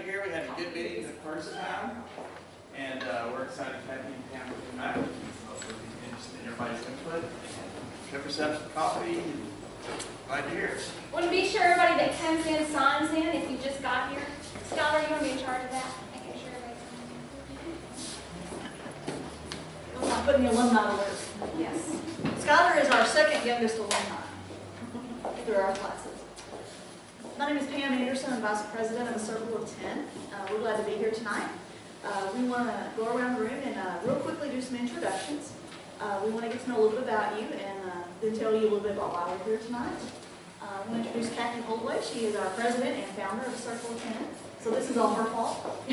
here. We had a good meeting the first time, and we're excited to have you and Pam come back. Also, be interested in everybody's input. Have yourself some coffee. Glad to hear it. Want to be sure everybody that comes in signs in if you just got here. Scholar, you want to be in charge of that? Making sure everybody signs in. I'm putting the alumni alert. Yes. Skylar is our second youngest alumni through our classes. My name is Pam Anderson. I'm Vice President of the Circle of 10. We're glad to be here tonight. We want to go around the room and real quickly do some introductions. We want to get to know a little bit about you and then tell you a little bit about why we're here tonight. I want to introduce Kathy Holdway. She is our president and founder of the Circle of 10. So this is all her fault.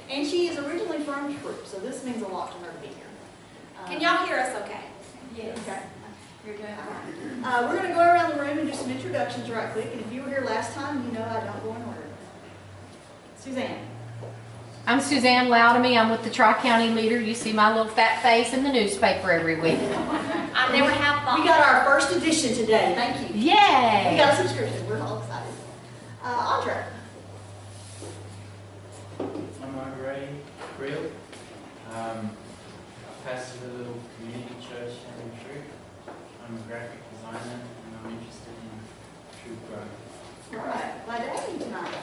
And she is originally from Troop, so this means a lot to her to be here. Can y'all hear us okay? Yes. Okay. You're doing all right. We're going to go around the room and do some introductions right quick. And if you were here last time, you know I don't go in order. Suzanne. I'm Suzanne Loudamy. I'm with the Tri-County Leader. You see my little fat face in the newspaper every week. I never have fun. We got our first edition today. Thank you. Yay! We got a subscription. We're all excited. Andre. I'm Andre Real. I pastor the little community church here in Troop. I'm a graphic designer and I'm interested in Troop growth. All right. Glad to have you tonight.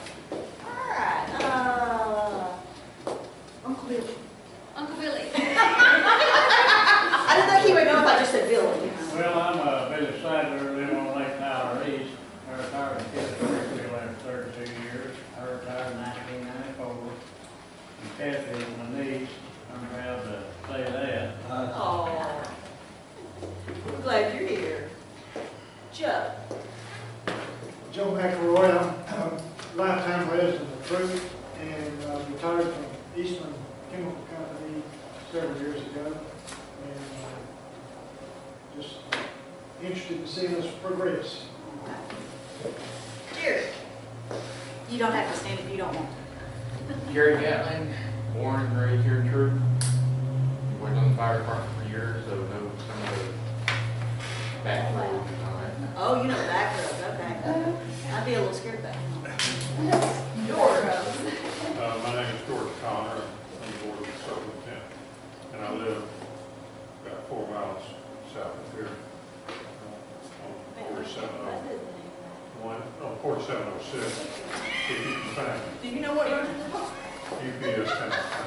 All right. Uncle Billy. Uncle Billy. I didn't think he would know if I just said Billy. Well, I'm Billy Sadler, live on Lake Tyler East. I retired in Pittsburgh after 32 years. I retired in 1994. And Kathy is my niece. I'm proud to say that. Oh. We're glad you're here. Joe. Joe McElroy, I'm a lifetime resident of Troop and retired from Eastman Chemical Company several years ago. And just interested to see us progress. Jerry. You don't have to stand if you don't want to. Gary Gatlin, born and raised here in Troop. Worked on the fire department for years, so know some of the back roads and all that. Oh, you know the back roads, okay. I'd be a little scared of that. George. My name is George Connor. I'm the board of the Circle of 10, and I live about 4 miles south of here on 4706. If you can find it. Do you know what road it is? UPS 10.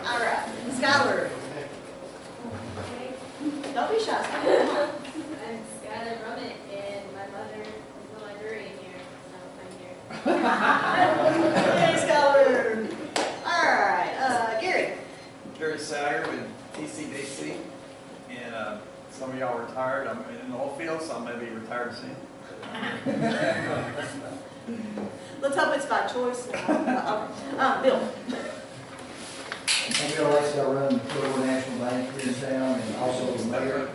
All right. Skylar. Don't be shy, Skylar. I'm Skylar Brummett, and my mother is the librarian here, so I'm here. Hey, Skylar. All right. Gary. Gary Satter with TCDC, and some of y'all retired. I'm in the oil field, so I may be retired soon. Let's hope it's by choice. Bill. I'm Bill Lacey. I run the Florida National Bank here in town and also the mayor.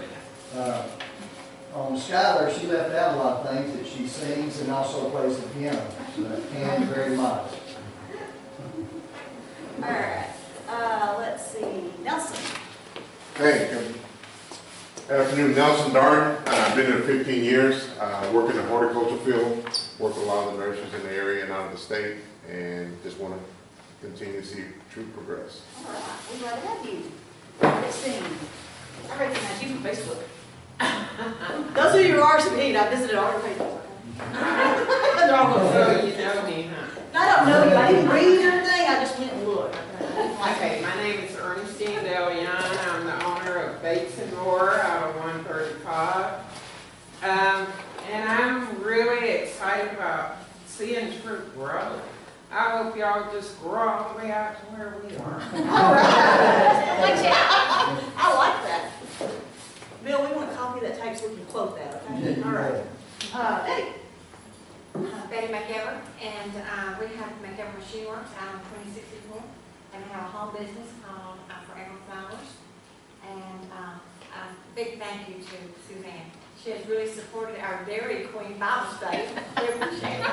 On Skylar, she left out a lot of things that she sings and also plays the piano. So and very modest. All right. Let's see. Nelson. Hey, good afternoon. Nelson Darden. I've been here 15 years. Work in the horticulture field. Work with a lot of the nurseries in the area and out of the state, and just want to continue to see Troop progress. All right. We're glad to have you. Christine. I recognize you from Facebook. Those of you who are RSVP'd, I visited all your pages. They're all going, So you know me, huh? I don't know you. I didn't read anything. I just went and looked. Okay, my name is Ernestine Delian. I'm the owner of Bates and More out of 135. And I'm really excited about seeing Troop grow. I hope y'all just grow all the way out to where we are. All right. I like that. Bill, we want a copy of that tape so we can quote that, okay? All right. Betty. Betty McEver, and we have McEver Machine Works out on 2064, and we have a home business called Forever Flowers. And a big thank you to Suzanne. She has really supported our Dairy Queen Bible study. We appreciate it.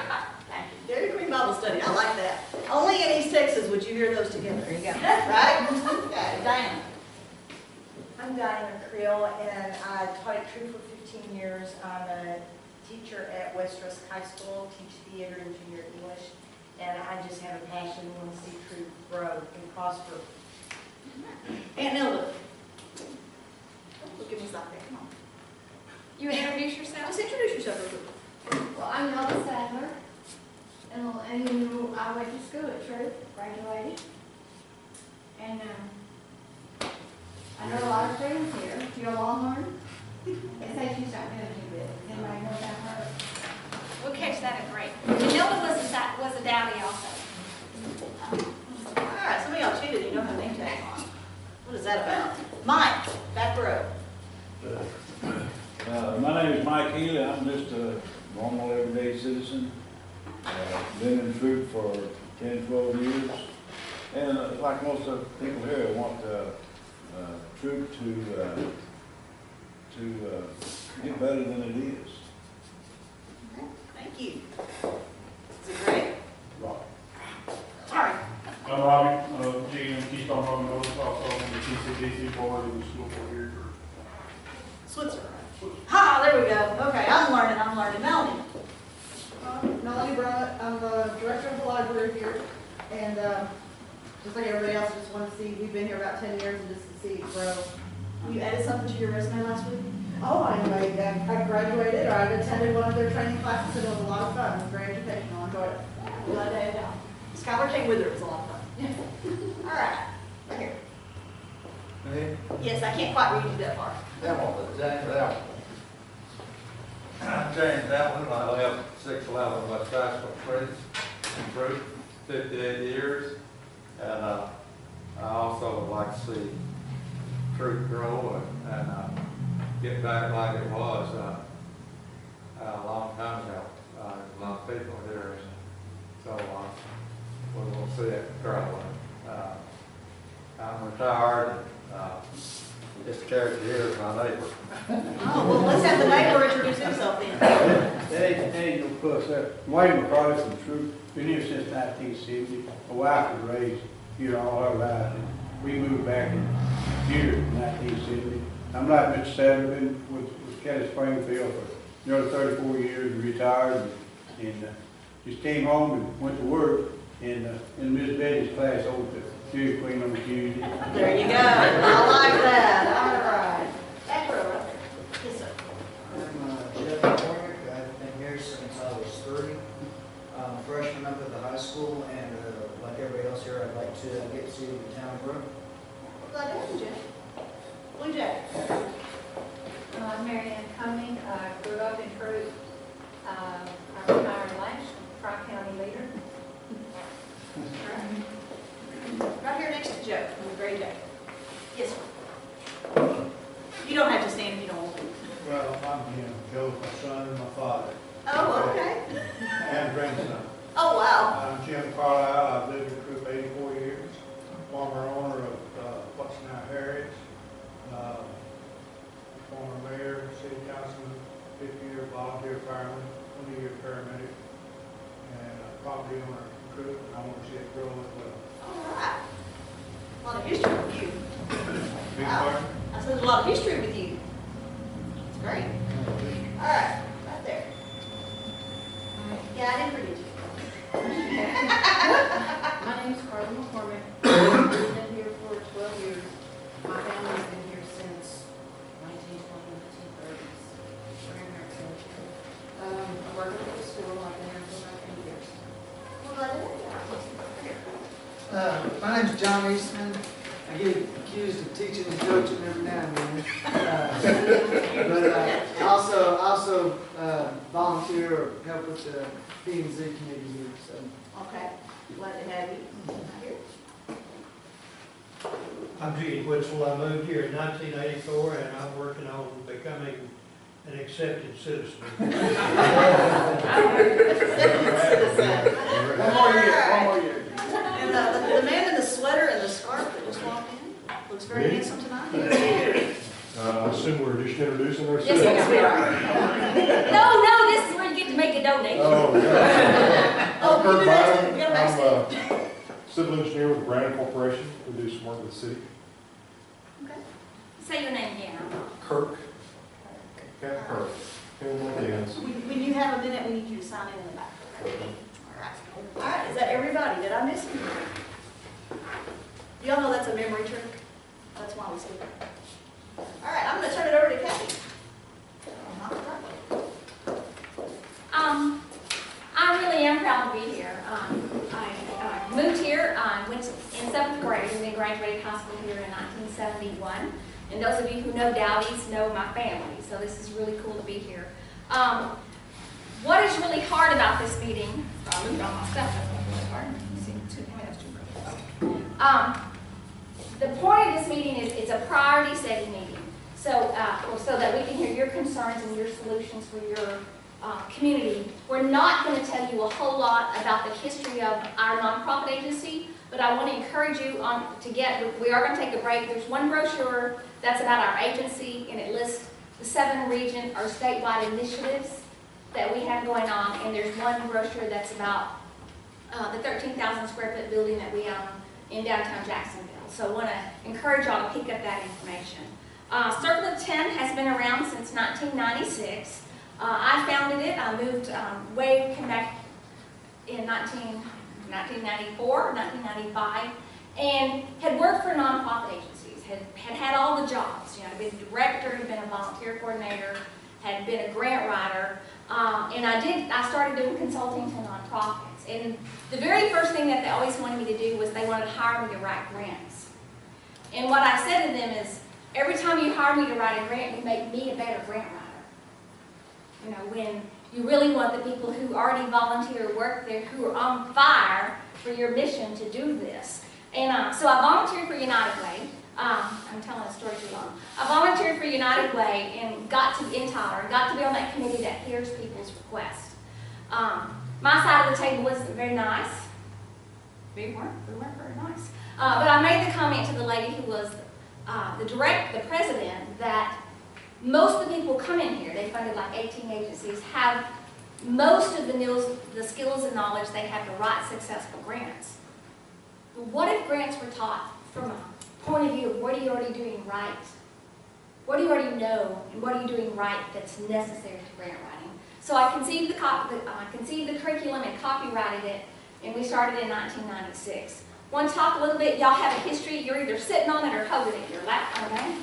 Thank you. Dairy Queen Bible Study, I like that. Only in East Texas would you hear those together. There you go. Right? Okay, Diana. I'm Diana Creel, and I taught at Troop for 15 years. I'm a teacher at West Rusk High School, teach theater and junior English, and I just have a passion, we want to see Troop grow and prosper. Aunt Nelda. Look at me like that, come on. You introduce yourself? Just introduce yourself real quick. Well, I'm Nelda Sadler, and I went to school at Troop, graduated. And I know a lot of friends here. You're Longhorn. They say she's not doing too good. Does anybody know about her? We'll catch that at break. And Nelda was a dowdy also. All right, some of y'all cheated, you don't have name tag on. What is that about? Mike, back row. My name is Mike Healy. I'm just a normal everyday citizen. Been in Troop for 10, 12 years. And like most of the people here, I want Troop to get better than it is. Okay, thank you. Is it great? Rob. Sorry. I'm Robbie, GM Keystone Road Motors, also on the TCDC board and the school board here. Switzerland. Ha, there we go. Okay, I'm learning. Melanie. Melanie Brunt, I'm the director of the library here, and just like everybody else, just want to see, we've been here about 10 years and just to see it grow. You added something to your resume last week? Oh, I graduated, or I attended one of their training classes, and it was a lot of fun. It was very educational. I enjoyed it. Glad to have you. Skylar came with her. It was a lot of fun. All right, right here. Me? Yes, I can't quite read you that far. That one, but James Allen. I'm James Allen, I live 611 West Asheville Street in Troop, 58 years. And I also would like to see Troop grow and get back like it was a long time ago. There's a lot of people here, so we'll see it grow. I'm retired. This character here is my neighbor. Oh, well, let's have the neighbor introduce himself then. That ain't no plus. Wayne McCarty from Troop, been here since 1970. My wife was raised here all her life, and we moved back here in 1970. I'm like Mr. Sadler, been with Kelly Springfield for nearly 34 years, and retired, and just came home and went to work in Miss Betty's class over to Dairy Queen on Tuesday. There you go. I like that. All right. Back row right there. Yes, sir. I'm Jeff McCormick. I've been here since I was 30. I'm a freshman up at the high school, and like everybody else here, I'd like to get to see the town grow. Glad to have you, Jeff. Blue Jacket. I'm Mary Ann Cumming. I grew up in Troop. I retired last, Tri-County leader. Right here next to Joe, in the gray jacket. Yes, sir. You don't have to stand if you don't want to. Well, I'm Joe, my son and my father. Oh, okay. And grandson. Oh, wow. I'm Jim Carlisle. I've lived in Troop 84 years. Former owner of what's now Harriet's. Former mayor, city councilman, 50-year volunteer fireman, 20-year paramedic, and property owner of Troop. I want to see it grow as well. All right. A lot of history with you. Big Wow. part. I said there's a lot of history with you. It's great. All right, right there. Yeah, I didn't forget you. My name's Carla McCormick. I've been here for 12 years. My family's been here since 1920s, 1930s. Grandparents lived here. I work at the school. I've been here for about 10 years. Well, glad to have you. My name's John Eastman. I get accused of teaching and coaching every now and then. But I also volunteer or help with the P&Z committee here. So. Okay, glad to have you. Right here. I'm Judy Whitzel. I moved here in 1984, and I'm working on becoming an accepted citizen. One more year. And the man in the sweater and the scarf that just walked in looks very handsome tonight. I assume we're just introducing ourselves. Yes, we are. No, this is where you get to make a donation. Oh, Kurt you Byron. got a backstage. I'm a civil engineer with Brandon Corporation. We do some work with the city. Okay. Say your name again. Kirk. Cat Kirk. When you have a minute, we need you to sign in the back. All right. All right, is that everybody? Did I miss you? Y'all know that's a memory trick? That's why we speak. All right, I'm going to turn it over to Kathy. I really am proud to be here. I moved here, went in 7th grade, and then graduated high school here in 1971. And those of you who know Dowdies know my family, so this is really cool to be here. What is really hard about this meeting? I moved all my stuff. That's what's really hard. You see, the point of this meeting is it's a priority setting meeting, so that we can hear your concerns and your solutions for your community. We're not going to tell you a whole lot about the history of our nonprofit agency, but I want to encourage you we are going to take a break. There's one brochure that's about our agency, and it lists the 7 region or statewide initiatives that we have going on, and there's one brochure that's about the 13,000 square foot building that we own in downtown Jacksonville. So I want to encourage y'all to pick up that information. Circle of 10 has been around since 1996. I founded it. I moved way back in 1994, 1995, and had worked for nonprofit agencies, had all the jobs. You know, I'd been a director, had been a volunteer coordinator, had been a grant writer, and I started doing consulting to nonprofits. And the very first thing that they always wanted me to do was they wanted to hire me to write grants. And what I said to them is, every time you hire me to write a grant, you make me a better grant writer. You know, when you really want the people who already volunteer work there, who are on fire for your mission to do this. And so I volunteered for United Way. I'm telling a story too long. I volunteered for United Way and got to be on that committee that hears people's requests. My side of the table wasn't very nice. We weren't very nice. But I made the comment to the lady who was the president, that most of the people come in here, they funded like 18 agencies, have most of the skills and knowledge they have to write successful grants. But what if grants were taught from a point of view of what are you already doing right? What do you already know, and what are you doing right that's necessary to grant writing? So I conceived the curriculum and copyrighted it, and we started in 1996. Want to talk a little bit? Y'all have a history. You're either sitting on it or holding it in your lap, okay?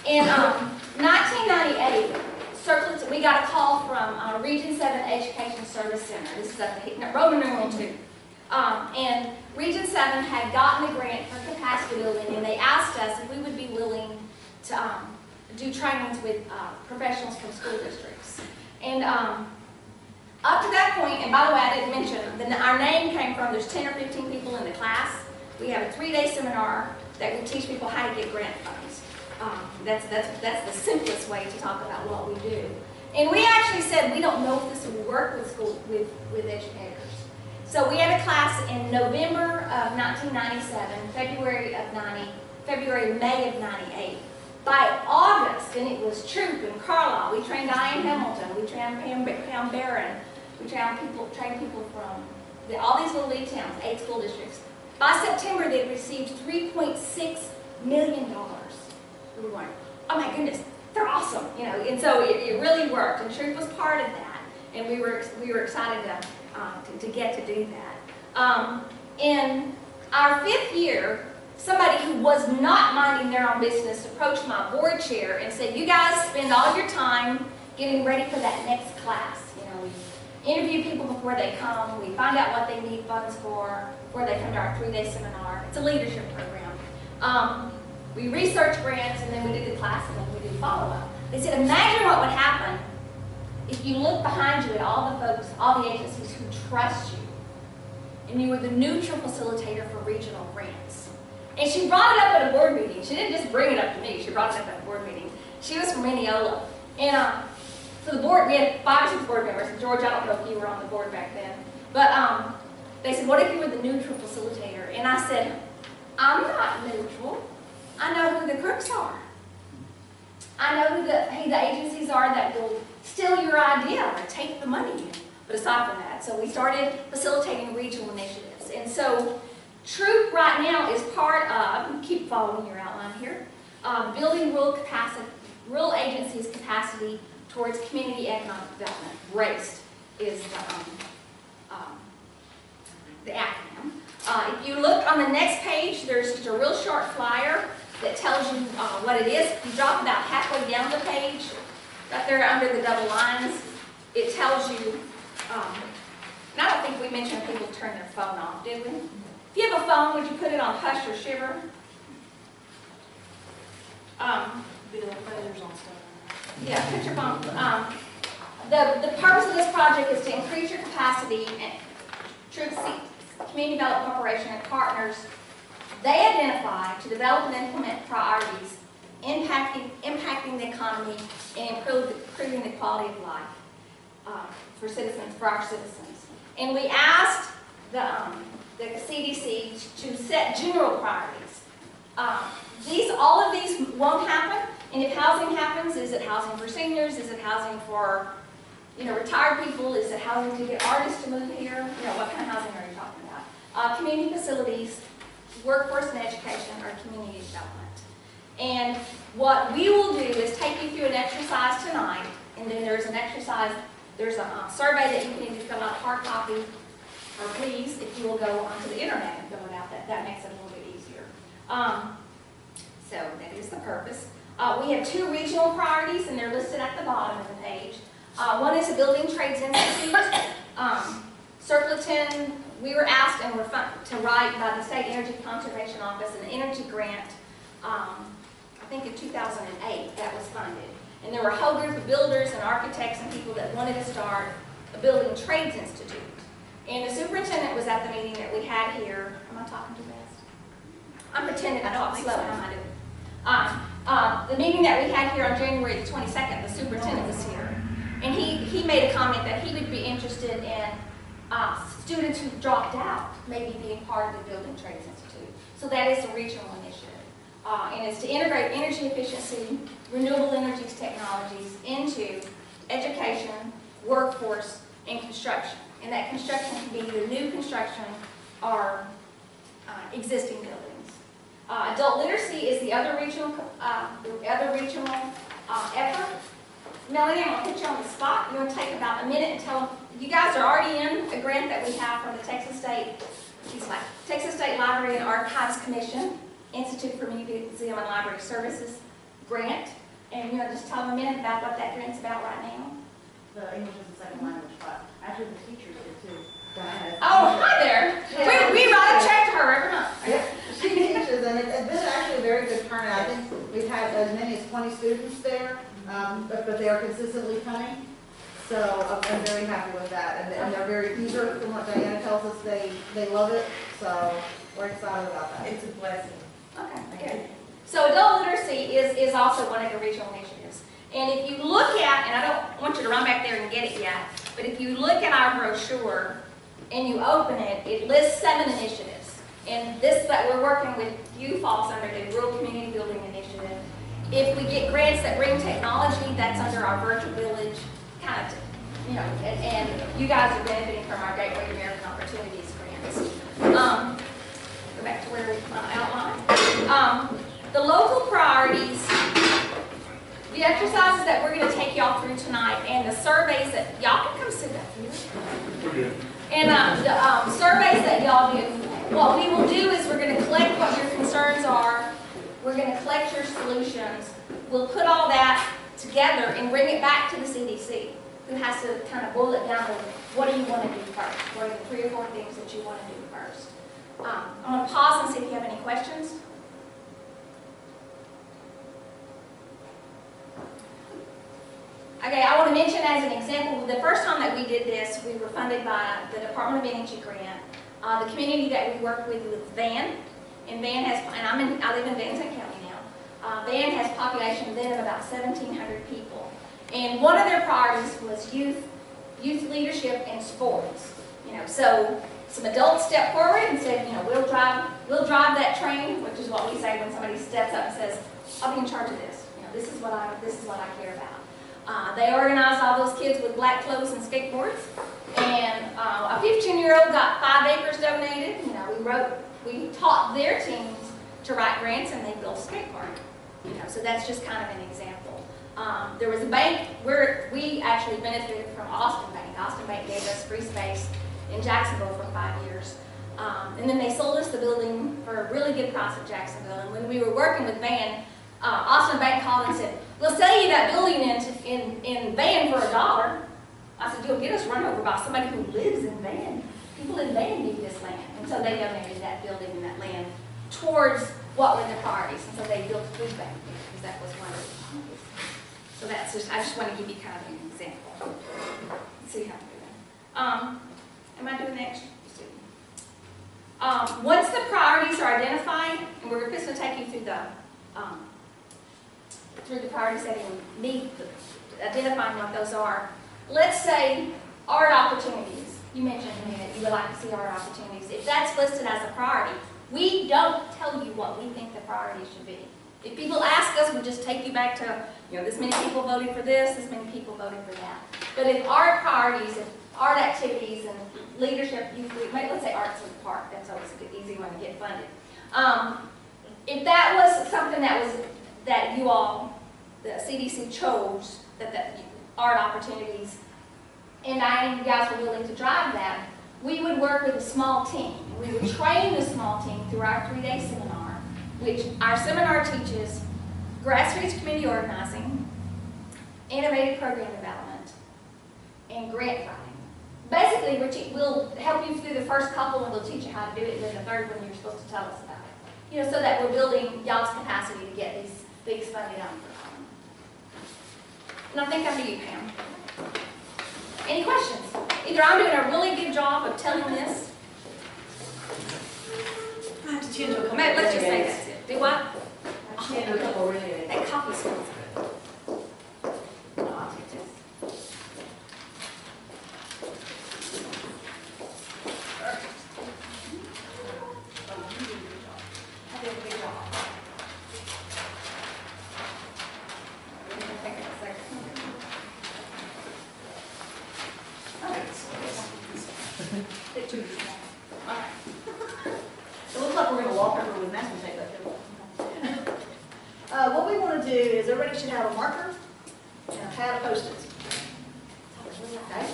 In 1998, we got a call from Region 7 Education Service Center. This is at the Roman numeral 2. And Region 7 had gotten a grant for capacity building, and they asked us if we would be willing to do trainings with professionals from school districts. And up to that point, and by the way, I didn't mention, our name came from, there's 10 or 15 people in the class. We have a 3-day seminar that will teach people how to get grant funds. That's the simplest way to talk about what we do. And we actually said we don't know if this would work with educators. So we had a class in November of 1997, May of 98. By August, and it was Troop and Carlisle, we trained Diane Hamilton, we trained Pam Barron, we trained people from all these little league towns, 8 school districts. By September, they'd received $3.6 million. We were going, oh my goodness, they're awesome, you know. And so it really worked, and Troop was part of that, and we were excited to get to do that. In our 5th year, somebody who was not minding their own business approached my board chair and said, you guys spend all your time getting ready for that next class. You know, we interview people before they come. We find out what they need funds for before they come to our 3-day seminar. It's a leadership program. We research grants, and then we do the class, and then we do follow-up. They said, imagine what would happen if you look behind you at all the folks, all the agencies who trust you, and you were the neutral facilitator for regional grants. And she brought it up at a board meeting. She didn't just bring it up to me. She brought it up at a board meeting. She was from Mineola. And so the board, we had 5 or 6 board members. And George, I don't know if you were on the board back then. But they said, what if you were the neutral facilitator? And I said, I'm not neutral. I know who the crooks are. I know who the agencies are that will steal your idea or take the money. But aside from that, so we started facilitating regional initiatives. And so Troop right now is part of, keep following your outline here, building rural agencies' capacity towards community economic development. RACE is on the next page, there's just a real short flyer that tells you what it is. You drop about halfway down the page, right there under the double lines, it tells you, and I don't think we mentioned people turn their phone off, did we? If you have a phone, would you put it on hush or shiver? Yeah, put your phone. The purpose of this project is to increase your capacity and Community Development Corporation and partners, they identify to develop and implement priorities impacting the economy and improving the quality of life for our citizens. And we asked the CDC to set general priorities. All of these won't happen, and if housing happens, is it housing for seniors? Is it housing for retired people? Is it housing to get artists to move here? What kind of housing are you talking about? Community facilities, workforce and education, or community development. And what we will do is take you through an exercise tonight, and then there's an exercise, there's a survey that you can either fill out hard copy, or please, if you will go onto the internet and fill it out, that makes it a little bit easier. So that is the purpose. We have 2 regional priorities, and they're listed at the bottom of the page. One is a Building Trades Institute. Circle 10, we were asked and were to write by the State Energy Conservation Office an energy grant, I think in 2008, that was funded. And there were a whole group of builders and architects and people that wanted to start a Building Trades Institute. And the superintendent was at the meeting that we had here. Am I talking too fast? I'm pretending to talk slow, how am I doing? The meeting that we had here on January the 22nd, the superintendent was here. And he made a comment that he would be interested in students who dropped out maybe being part of the Building Trades Institute. So that is a regional initiative. And it's to integrate energy efficiency, renewable energy technologies into education, workforce, and construction. And that construction can be either new construction or existing buildings. Adult literacy is the other regional effort. Melanie, I'm going to put you on the spot. You're going to take about a minute and tell them, you guys are already in a grant that we have from the Texas State Library and Archives Commission, Institute for Museum and Library Services grant. And you know, just tell them a minute about what that grant's about right now. The English as a second language class. Actually, the teachers did too. Oh, hi there. Yeah. We write a check to her every month. Yeah, she teaches, and it's been actually a very good turnout. I think we've had as many as 20 students there, but they are consistently coming. So I'm very happy with that, and they're very eager. From what Diana tells us, they love it. So we're excited about that. It's a blessing. Okay, good. So adult literacy is also one of the regional initiatives. And if you look at, and I don't want you to run back there and get it yet, but if you look at our brochure and you open it, it lists 7 initiatives. And this that we're working with you falls under the Rural Community Building Initiative. If we get grants that bring technology, that's under our Virtual Village kind of, and you guys are benefiting from our Gateway to American Opportunities grants. Go back to where we outlined. The local priorities, the exercises that we're going to take y'all through tonight, and the surveys that y'all can come sit up here. And the surveys that y'all do, what we will do is we're going to collect what your concerns are. We're going to collect your solutions. We'll put all that together and bring it back to the CDC, who has to kind of boil it down to what do you want to do first? What are the 3 or 4 things that you want to do first? I'm going to pause and see if you have any questions. Okay, I want to mention as an example, the first time that we did this, we were funded by the Department of Energy grant. The community that we work with is Van, and Van has, and I live in Van County now. Van has a population then of about 1,700 people. And one of their priorities was youth leadership and sports. So some adults stepped forward and said, we'll drive that train, which is what we say when somebody steps up and says, I'll be in charge of this. This is what I care about. They organized all those kids with black clothes and skateboards, and a 15-year-old got 5 acres donated. We taught their teams to write grants, and they built a skate park. So that's just kind of an example. There was a bank where we actually benefited from Austin Bank. Austin Bank gave us free space in Jacksonville for 5 years. And then they sold us the building for a really good price at Jacksonville. And when we were working with Van, Austin Bank called and said, "We'll sell you that building in Van for $1." I said, "You'll get us run over by somebody who lives in Van. People in Van need this land." And so they donated that building and that land towards what were the priorities. And so they built a food bank because that was one of the priorities. So that's just, I just want to give you kind of an example. Let's see how I'm doing. Am I doing the extra? Once the priorities are identified, and we're just going to take you through the priority setting and identifying what those are. Let's say art opportunities. You mentioned to me that you would like to see art opportunities. If that's listed as a priority, we don't tell you what we think the priority should be. If people ask us, we just take you back to, this many people voted for this many people voted for that. But if art priorities, if art activities and leadership, let's say arts in the park, that's always a good, easy one to get funded. If that was something that you all, the CDC chose, that art opportunities, and you guys were willing to drive that, we would work with a small team. We would train the small team through our 3-day seminar, which our seminar teaches grassroots community organizing, innovative program development, and grant writing. Basically, we'll help you through the first couple and we'll teach you how to do it, and then the third one you're supposed to tell us about it. So that we're building y'all's capacity to get these things funded out. And I think I'm to you, Pam. Any questions? Either I'm doing a really good job of telling this. I have to change a couple Let's just say of that's it. Do what? I have to change a couple of really. That copy smells good. No, I'll take this. I did a good job. It looks like we're going to walk over with masking tape back there. What we want to do is everybody should have a marker and a pad of Post-its. Okay?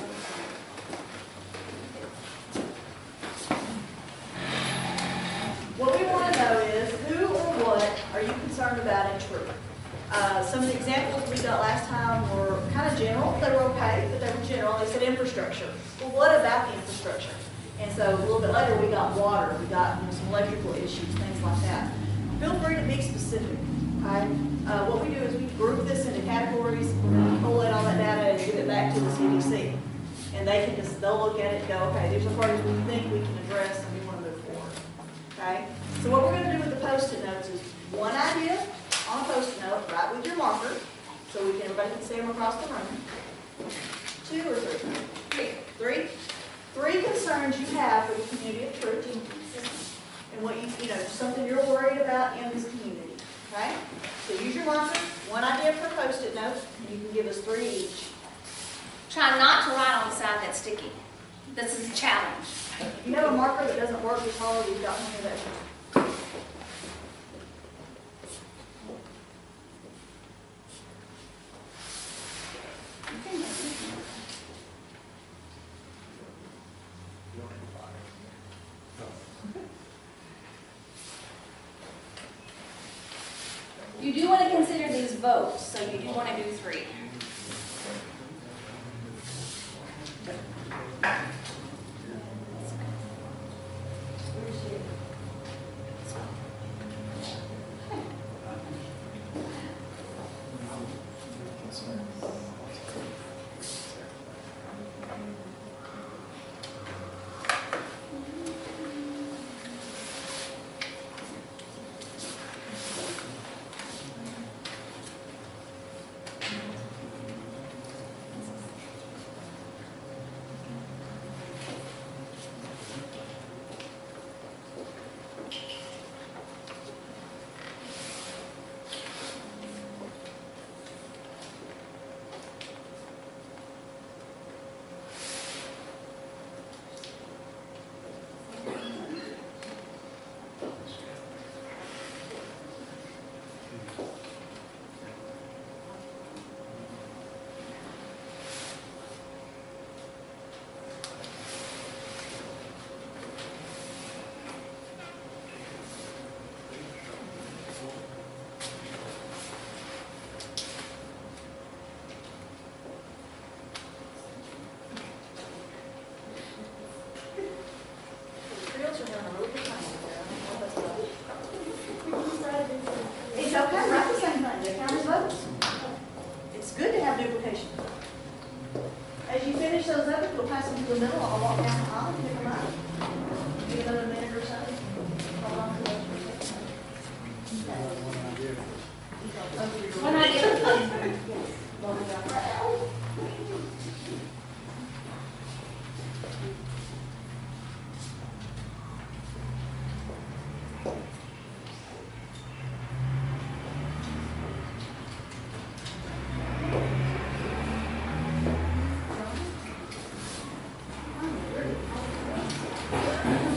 What we want to know is who or what are you concerned about in troop? Some of the examples we got last time were kind of general. They were okay, but they were general. They said infrastructure. Well, what about the infrastructure? And so a little bit later, we got water. We got some electrical issues, things like that. Feel free to be specific. Okay? What we do is we group this into categories, collate all that data, and give it back to the CDC. And they can they'll look at it and go, okay, these are priorities we think we can address and we want to move forward. Okay? So what we're going to do with the Post-it notes is one idea on a Post-it note, right with your marker, so everybody can see them across the room. 2 or 3? 3. 3 concerns you have for the community of Troop, and what something you're worried about in this community. Okay? So use your marker, one idea per Post-it note, and you can give us 3 each. Try not to write on the side that's sticky. This is a challenge. If you have a marker that doesn't work as hard, we've got one of those. You do want to consider these votes, so you do want to do 3.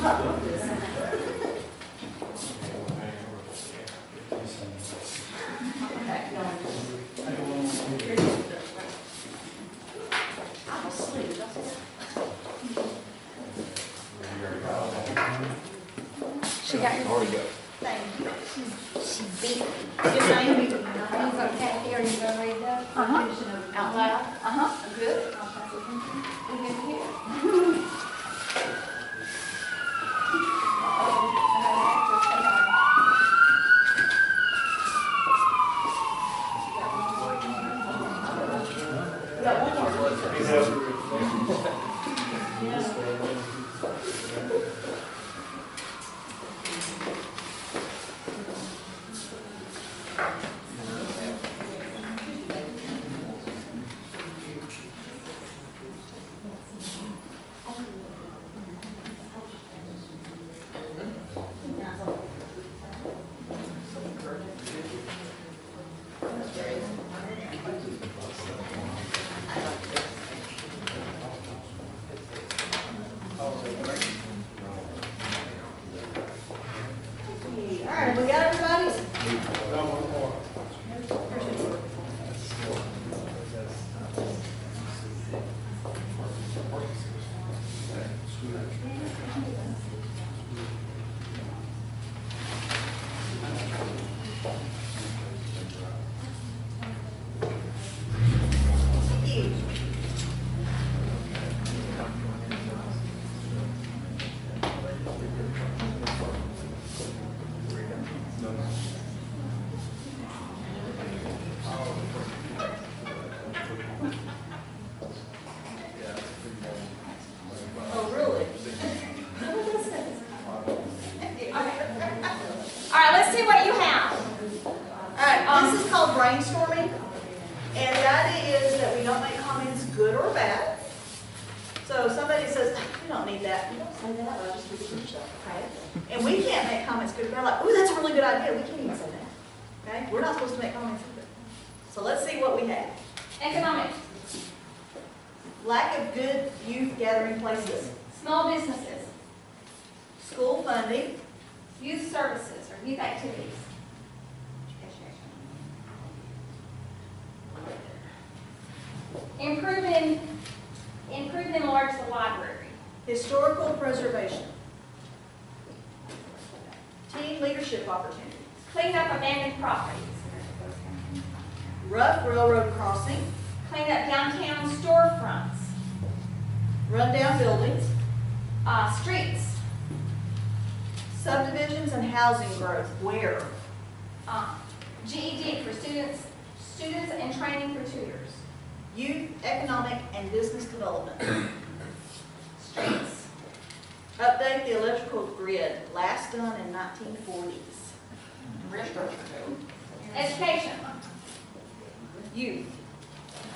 I'm asleep. She got your. Thank you. She beat me. Yes, I am. These are cat here, you gonna read those? Out loud? Good. We good here? All right, we got everybody? Oh, really? All right, let's see what you have. All right, this is called brainstorming, and the idea is that we don't make comments good or bad. So if somebody says, "We don't need that," you don't say that, I'll just repeat yourself, okay? And we can't make comments good. They're like, "Ooh, that's a really good idea." We can't even say that, okay? We're not supposed to make comments either. So let's see what we have. Economics, Lack of good youth gathering places, small businesses, school funding, youth services or youth activities, improve and enlarge the library, historical preservation, teen leadership opportunities, clean up abandoned properties, rough railroad crossing, clean up downtown storefronts, rundown buildings, streets, subdivisions and housing growth. Where? GED for students and training for tutors, Youth, economic, and business development. streets, Update the electrical grid, last done in 1940s. education, Youth.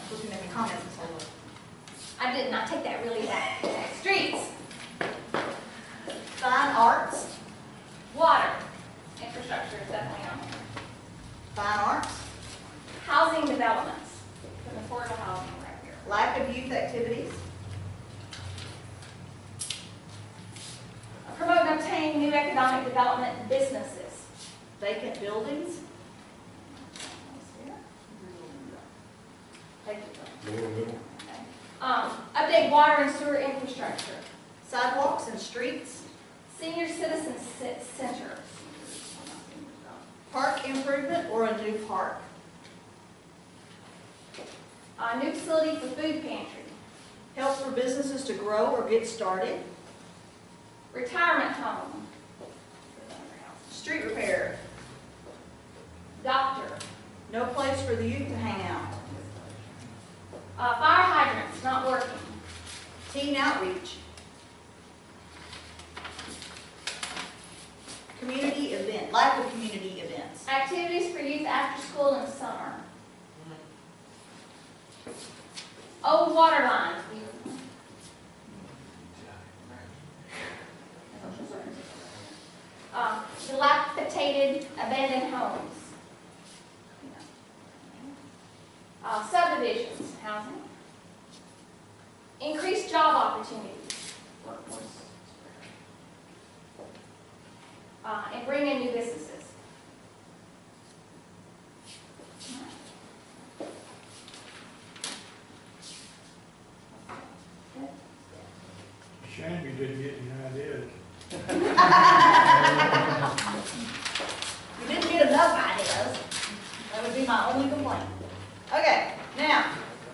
Supposed to be making comments and so on. I did not take that really back, streets, Fine arts, water, infrastructure is definitely on there, fine arts, housing developments, some affordable housing right here, lack of youth activities, promote and obtain new economic development businesses, vacant buildings, update water and sewer infrastructure, sidewalks and streets, senior citizen center, park improvement or a new park, new facility for food pantry, help for businesses to grow or get started, retirement home, street repair, doctor, no place for the youth to hang out, fire hydrants not working, teen outreach, community event, lack of community events, activities for youth after school and summer, old water lines, dilapidated abandoned homes, subdivisions, housing, increased job opportunities, workforce, bring in new businesses. Shame you didn't get any ideas. You didn't get enough ideas. That would be my only complaint. Okay, now,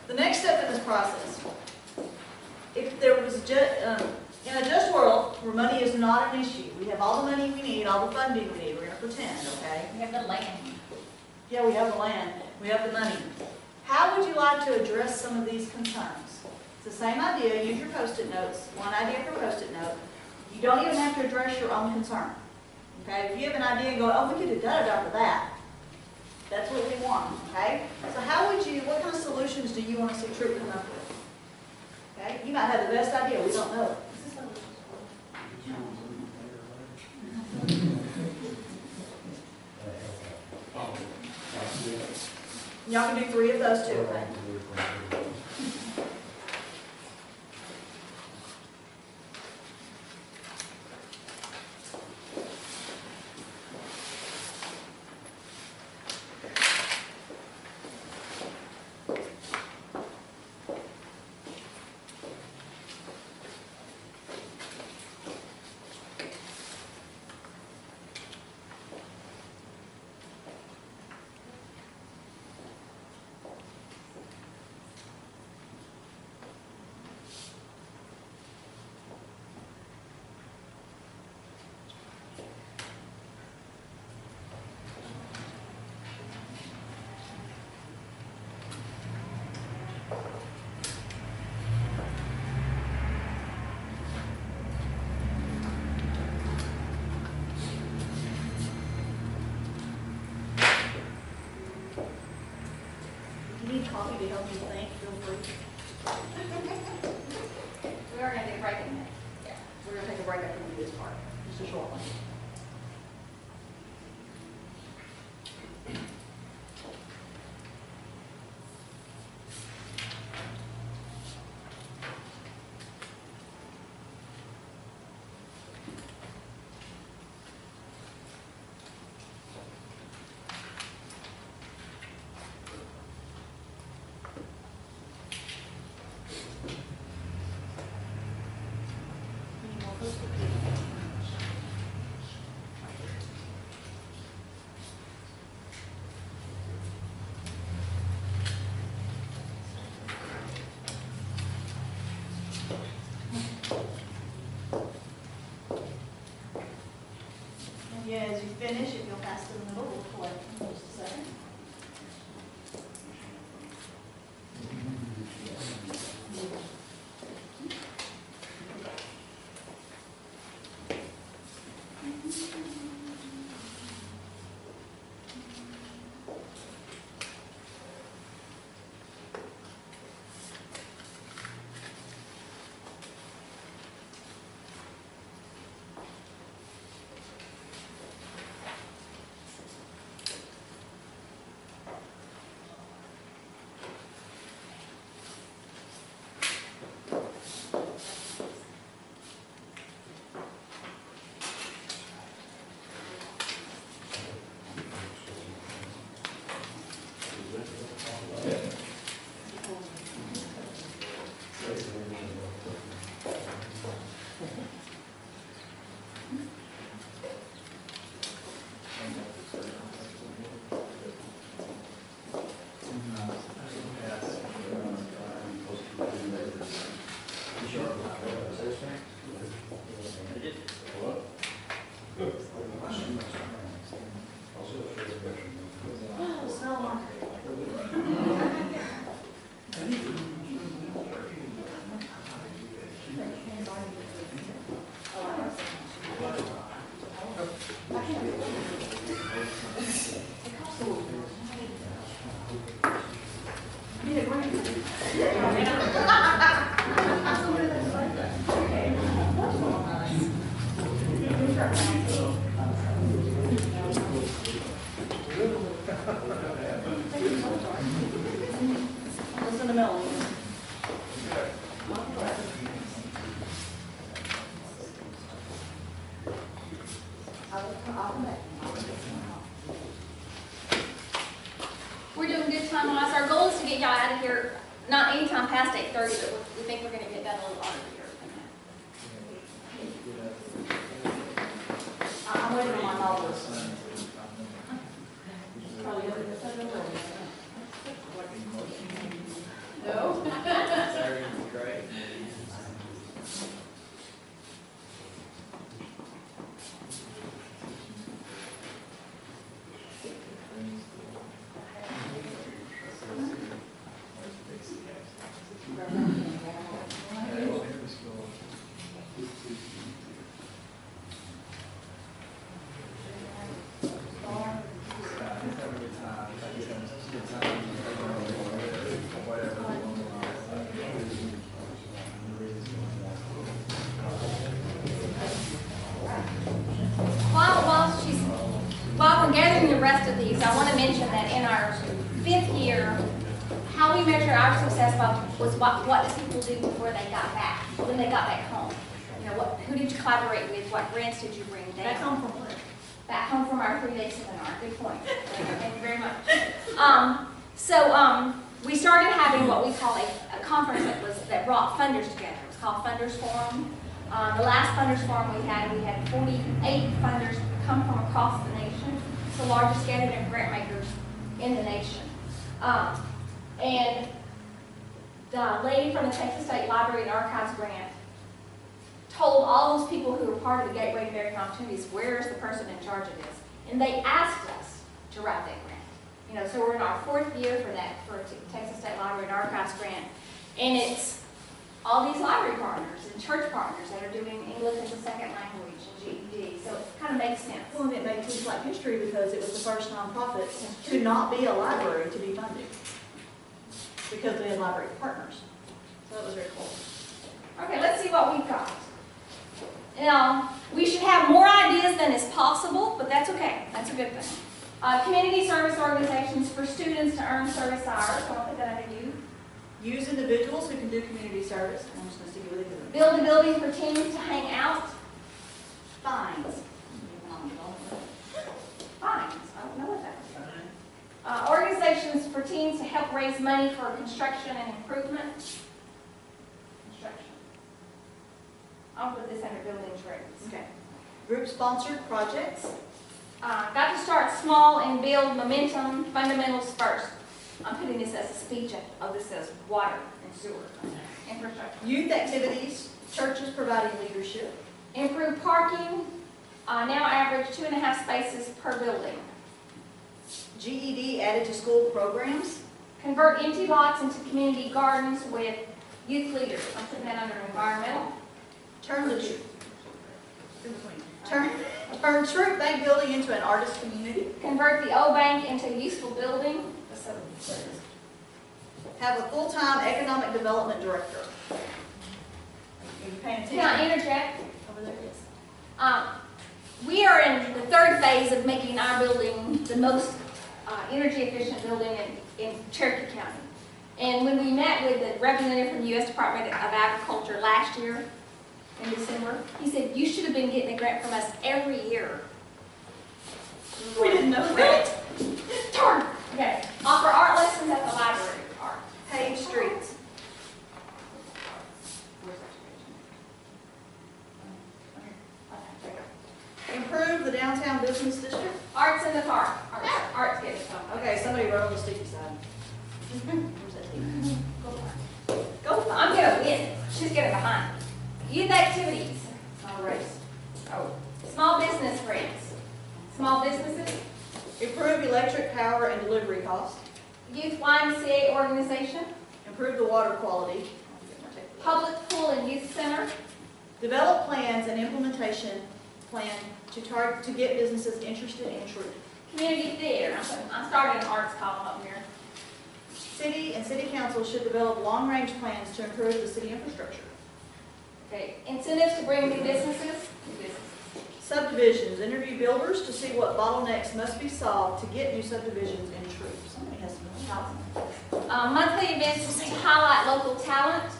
the next step in this process. If there was in a just world where money is not an issue, we have all the money we need, all the funding we need, we're gonna pretend, okay? We have the land. Yeah, we have the land, we have the money. How would you like to address some of these concerns? It's the same idea, use your Post-it notes, one idea per Post-it note. You don't even have to address your own concern. Okay, if you have an idea and go, oh, we could have done it after that. That's what we want, okay? So what kind of solutions do you want to see Troop come up with? Okay, you might have the best idea, we don't know. Y'all can do 3 of those too, okay? Coffee to help you think, feel free. We are going to take a break in a minute. Yeah, we're going to take a break after we do this part, just a short one. Yeah, as you finish, if you'll pass to the middle, we'll collect in just a second. Listen to Melanie. I will come I'll come back. We're doing good time-wise. Our goal is to get y'all out of here, not anytime past 8:30, but we think we're gonna get that a little earlier. I'm waiting on my novels. No? Great. While we're gathering the rest of these, I want to mention that in our 5th year, how we measure our success was what did people do before they got back, when they got back home. You know, who did you collaborate with? What grants did you bring down? Back home from where? Back home from our 3-day seminar. Good point. Thank you very much. We started having what we call a conference that brought funders together. It was called Funders Forum. The last Funders Forum we had 48 funders come from across the nation. It's the largest gathering of grant makers in the nation. And the lady from the Texas State Library and Archives grant told all those people who were part of the Gateway to American Opportunities, where is the person in charge of this? And they asked us to write that grant. You know, so we're in our 4th year for Texas State Library and Archives grant. And it's all these library partners and church partners that are doing English as a second language and GED. So it kind of makes sense. Well, and it made Teach Like history because it was the first nonprofit to not be a library to be funded. Because they had library partners. So that was very cool. Okay, let's see what we've got. Now, we should have more ideas than is possible, but that's okay. That's a good thing. Community service organizations for students to earn service hours. So I'll put that under you. Use individuals who can do community service. I'm just going to stick with it. Build a building for teens to hang out. Fines. Fines. I don't know what that is. Organizations for teens to help raise money for construction and improvement. Construction. I'll put this under building trades. Okay. Group-sponsored projects. Got to start small and build momentum, fundamentals first. I'm putting this as a speech. This says water and sewer infrastructure. Youth activities, churches providing leadership. Improve parking, now average 2.5 spaces per building. GED added to school programs. Convert empty lots into community gardens with youth leaders. I'm putting that under environmental. Turn Troop Bank building into an artist community. Convert the old bank into a useful building. Have a full-time economic development director. Are you paying attention? Can I interject? Over there, yes. We are in the 3rd phase of making our building the most energy efficient building in Cherokee County. And when we met with the representative from the U.S. Department of Agriculture last year in December, he said, you should have been getting a grant from us every year. We didn't know that. Darn. Okay. Offer art lessons at the library. Art. Paved streets. Improve the downtown business district. Arts in the park. Arts getting some. Okay, somebody wrote on the sticky side. Where's that sticky? Go. I'm gonna win. She's getting behind. Youth activities. It's not a race. Oh. Small business grants. Small businesses. Improve electric power and delivery costs. Youth YMCA organization. Improve the water quality. Public pool and youth center. Develop plans and implementation plan to get businesses interested in Troop. Community theater. I'm starting an arts column up here. City and city council should develop long-range plans to improve the city infrastructure. Okay. Incentives to bring new businesses. Subdivisions. Interview builders to see what bottlenecks must be solved to get new subdivisions in Troop. Somebody has some housing. Monthly events to highlight local talent.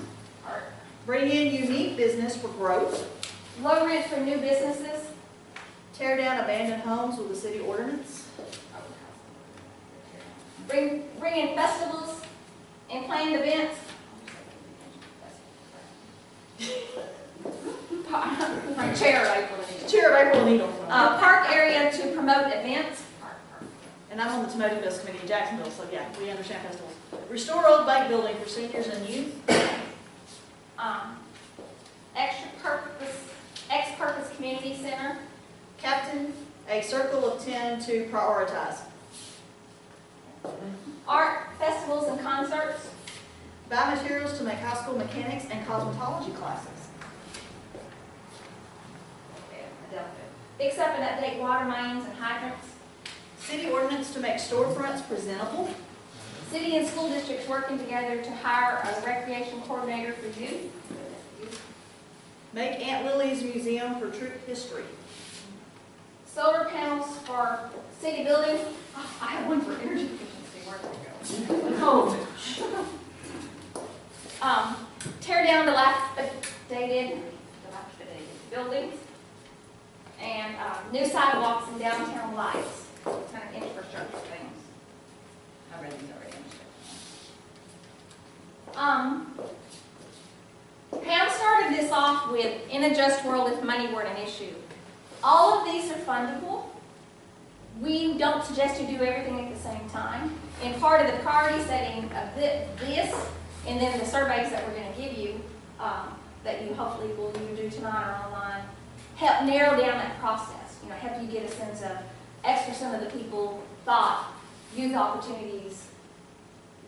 Bring in unique business for growth. Low rent for new businesses. Tear down abandoned homes with the city ordinance. Bring in festivals and planned events. Chair of April and Eagle. Chair of April and Eagle. Park area to promote events. And I'm on the Tomato Fest Committee in Jacksonville, so yeah, we understand festivals. Restore old bank building for seniors and youth. Ex-purpose community center. Captain, a circle of 10 to prioritize. Art festivals and concerts. Buy materials to make high school mechanics and cosmetology classes. Fix up and update water mains and hydrants. City ordinance to make storefronts presentable. City and school districts working together to hire a recreation coordinator for youth. Make Aunt Lily's Museum for Troop History. Solar panels for city buildings. Oh, I have one for energy efficiency. Where did it go? Tear down dilapidated buildings. And new sidewalks and downtown lights. Kind of infrastructure things. I read these already. Pam started this off with, in a just world, if money were an issue. All of these are fundable. We don't suggest you do everything at the same time. And part of the priority setting of this, and then the surveys that we're going to give you, that you hopefully will either do tonight or online, help narrow down that process. You know, help you get a sense of X% of the people thought youth opportunities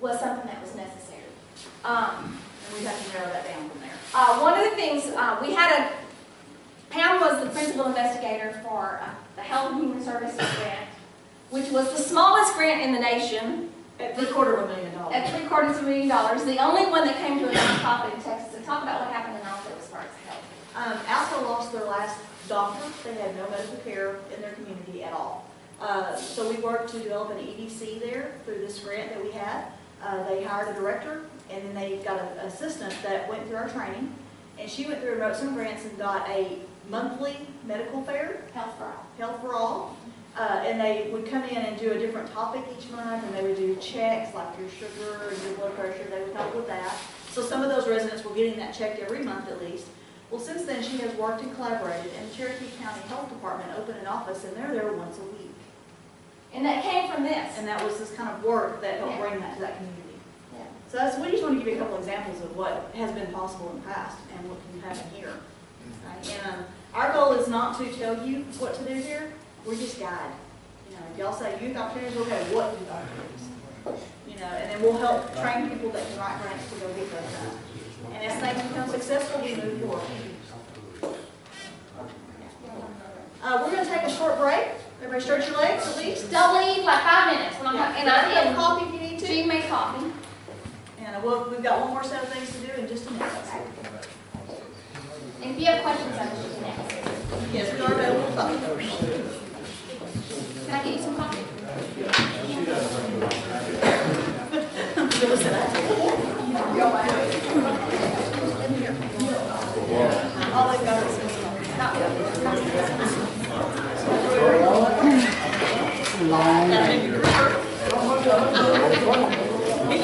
was something that was necessary. And we have to narrow that down from there. One of the things, Pam was the principal investigator for the Health and Human Services grant, which was the smallest grant in the nation. At $750,000. At $750,000. The only one that came to a nonprofit in Texas. So talk about what happened in Alto as far as health. Alto lost their last doctor. They had no medical care in their community at all. So we worked to develop an EDC there through this grant that we had. They hired a director, and then they got an assistant that went through our training. And she went through and wrote some grants and got a monthly medical fair. Health for all. Health for all. And they would come in and do a different topic each month, and they would do checks like your sugar and your blood pressure. They would help with that. So some of those residents were getting that checked every month at least. Well, since then, she has worked and collaborated, and the Cherokee County Health Department opened an office, and they're there once a week. And that came from this. And that was this kind of work that helped bring that to that community. Yeah. So we just want to give you a couple examples of what has been possible in the past and what can happen here. Okay? And our goal is not to tell you what to do here. We're just guide. You know, if y'all say youth opportunities, okay, what youth opportunities? You know, and then we'll help train people that can write grants to go get those done. And as things become successful, we move forward. We're going to take a short break. Everybody stretch your legs at least. Don't leave like 5 minutes. And I get did. coffee if you need to. She made coffee. And we've got one more set of things to do in just a minute. And if you have questions, I will you can ask. Yes, we are available to talk. Can I get you some coffee? All they've got is he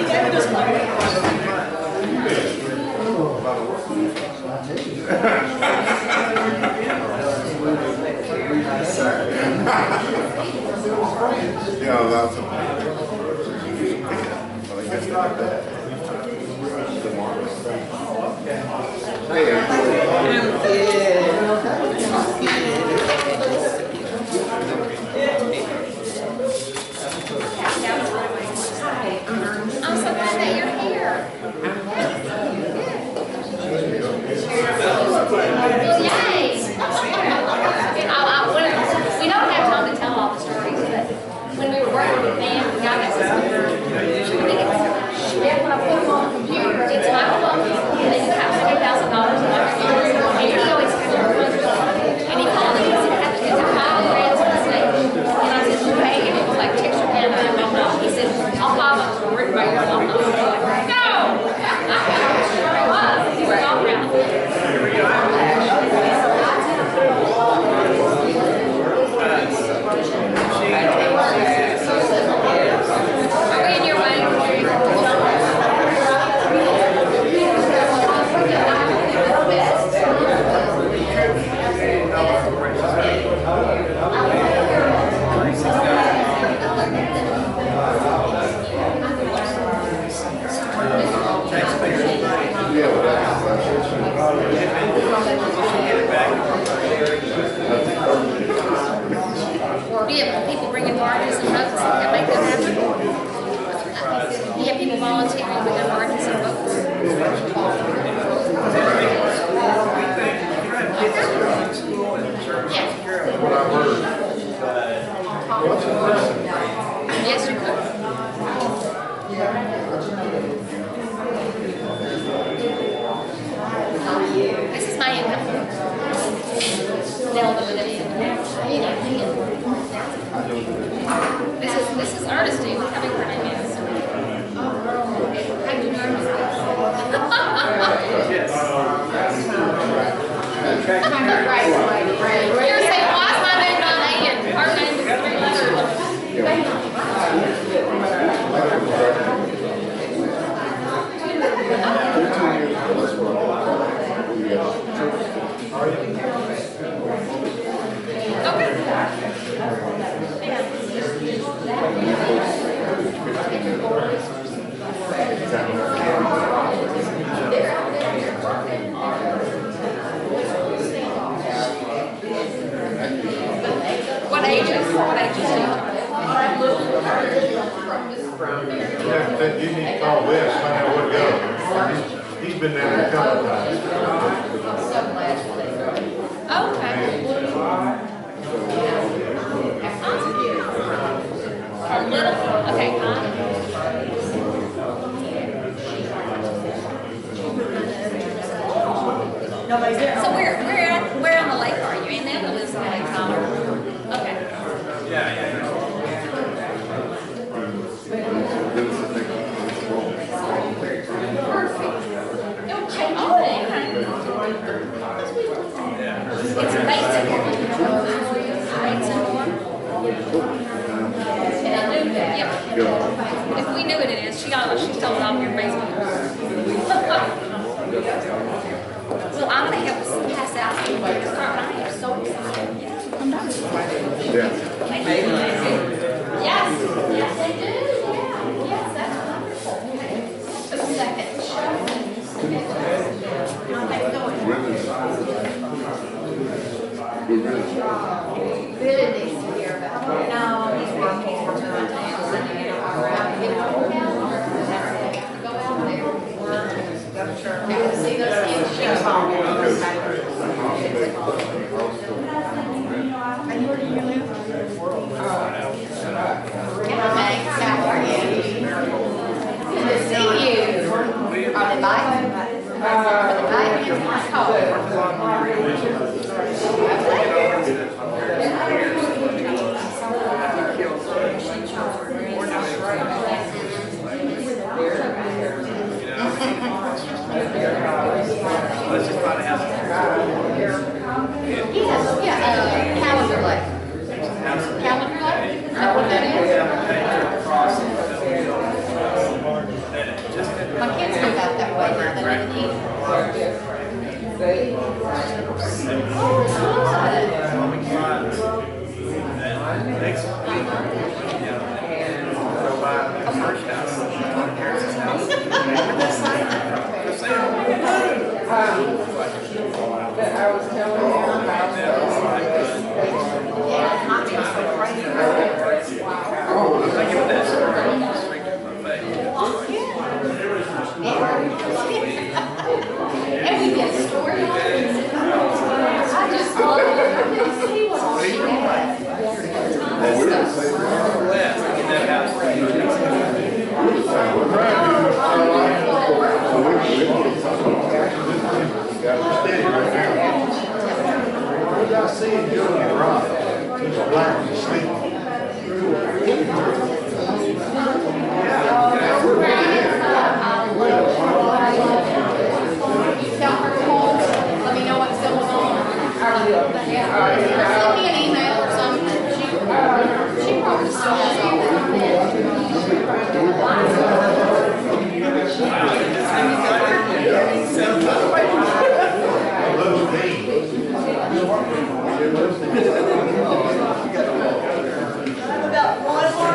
gave me this Yeah, lots of. I'm so glad that you're here. Yay! We don't have time to tell all the stories, but when we were working with them, You need to call Wes, find out where to go. He's been down there a couple of times. Okay. A little, okay, Nobody's there. So where on the lake are you? In there, Elizabeth Lake, Tyler? Okay. Don't change Oh, okay. It's amazing. And I knew that. Yeah. If we knew what it is, she told it on your Facebook. Well, I'm gonna help us pass out the card. I am so excited. I'm done. Yeah. Yes, yes, they do, yeah, yes, that's wonderful. A second show. Billy needs to hear about it. No, he's working. Go out there. See those kids? Thanks, how are you? Good to see you. Are they biting? Are they biting? Let's just try to have Calendar Lake. Calendar Lake? Is that what that is? My kids move out that way now, they live in Eden. Next week, go by the first house, Harris's house. That I was telling you about. And we did a story on it. I just love it. I couldn't see what she had. I see him doing it right. He's blind, he's sleeping. You tell her to call, let me know what's going on. Yeah. Send me an email or something. She probably still has all that. About one more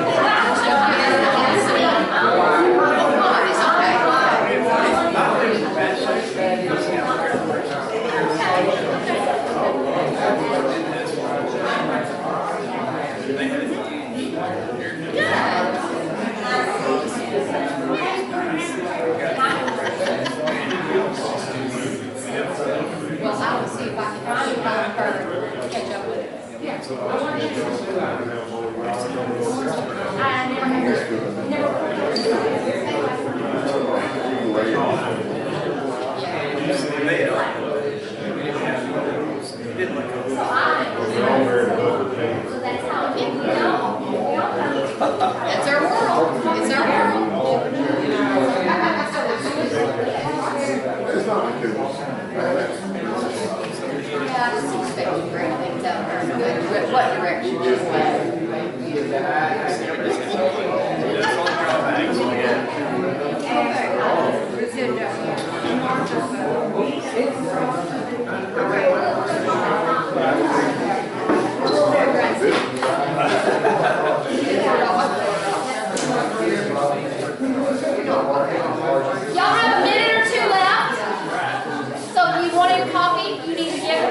Well, I will see if I can find her, catch up with it. Yeah. I never It's our world. It's our world. Yeah, I just expect great things out of her. What direction she's going. Good job. Y'all have a minute or two left. So if you wanted coffee, you need to get it.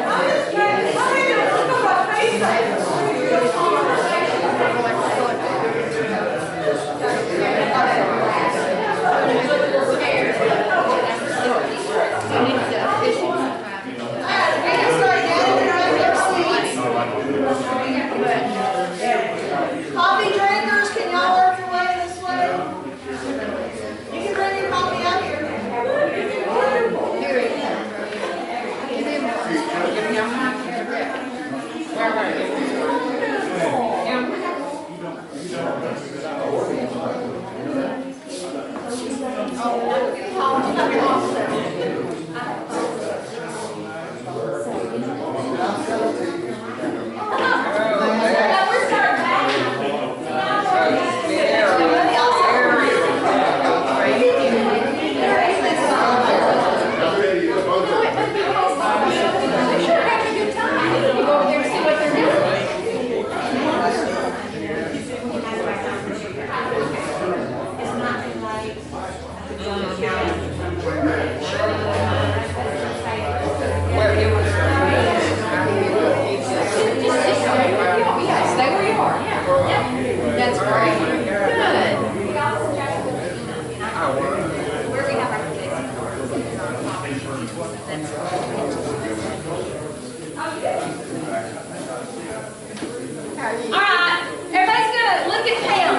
All right, everybody's good. Look at Pam.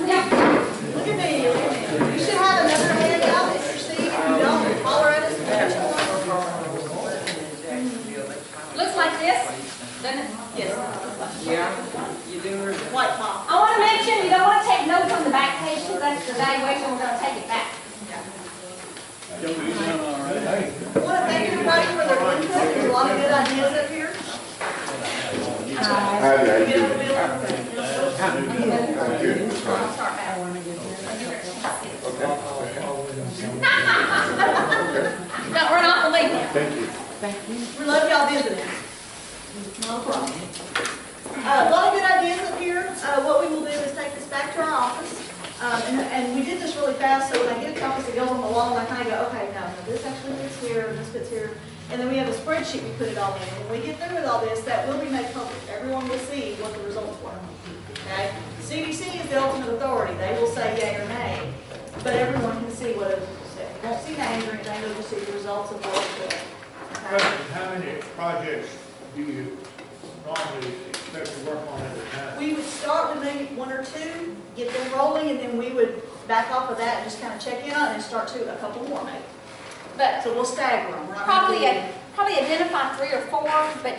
Yeah. Look at me, look at me. You should have another handout in your seat. If you don't, holler at us. Looks like this, doesn't it? Yes. Yeah, you do. White top. I want to mention, you don't want to take notes on the back page, because that's the evaluation, we're going to take it back. I want to thank everybody for their input. There's a lot of good ideas up here. Don't run off the lead. Thank you. We love y'all visiting. No problem. A lot of good ideas up here. What we will do is take this back to our office. And we did this really fast, so when I get a copy that goes on the wall, I kind of go, okay, no, this actually fits here, and this fits here. And then we have a spreadsheet we put it all in. When we get through with all this, that will be made public. Everyone will see what the results were. Okay? CDC is the ultimate authority. They will say yay or nay, but everyone can see what it said. You won't see names or anything, you'll just see the results of what it said. Okay? How many projects do you normally expect to work on at a time? We would start with maybe one or two, get them rolling, and then we would back off of that and just kind of check in on it and start a couple more maybe. But So we'll stagger them. We're not probably, gonna do- probably identify 3 or 4, but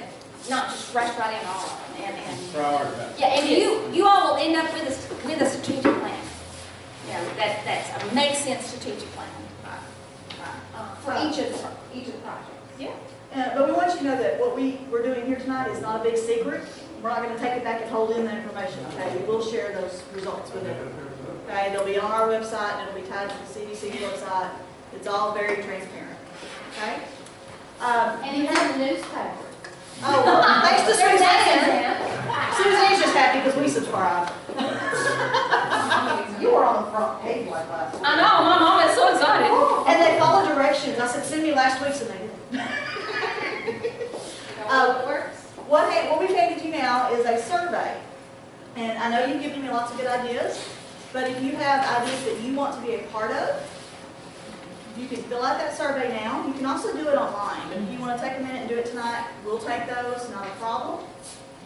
not just rush right in all of them. And Prioritize. yeah, and you all will end up with a strategic plan. You know, that's a make sense strategic plan for each of the projects. Yeah. But we want you to know that what we're doing here tonight is not a big secret. We're not going to take it back and hold in the information, okay? We will share those results with everyone. Okay, they'll be on our website, and it'll be tied to the CDC website. It's all very transparent, okay? And you have a newspaper. Oh, well, thanks to There's Suzanne. that. Suzanne's just happy because we subscribe. You were on the front page like last week. I know, my mom is so excited. And they follow directions. I said, send me last week's, and they did. What we've handed you now is a survey. And I know you've given me lots of good ideas, but if you have ideas that you want to be a part of, you can fill out that survey now. You can also do it online, but if you want to take a minute and do it tonight, we'll take those, not a problem.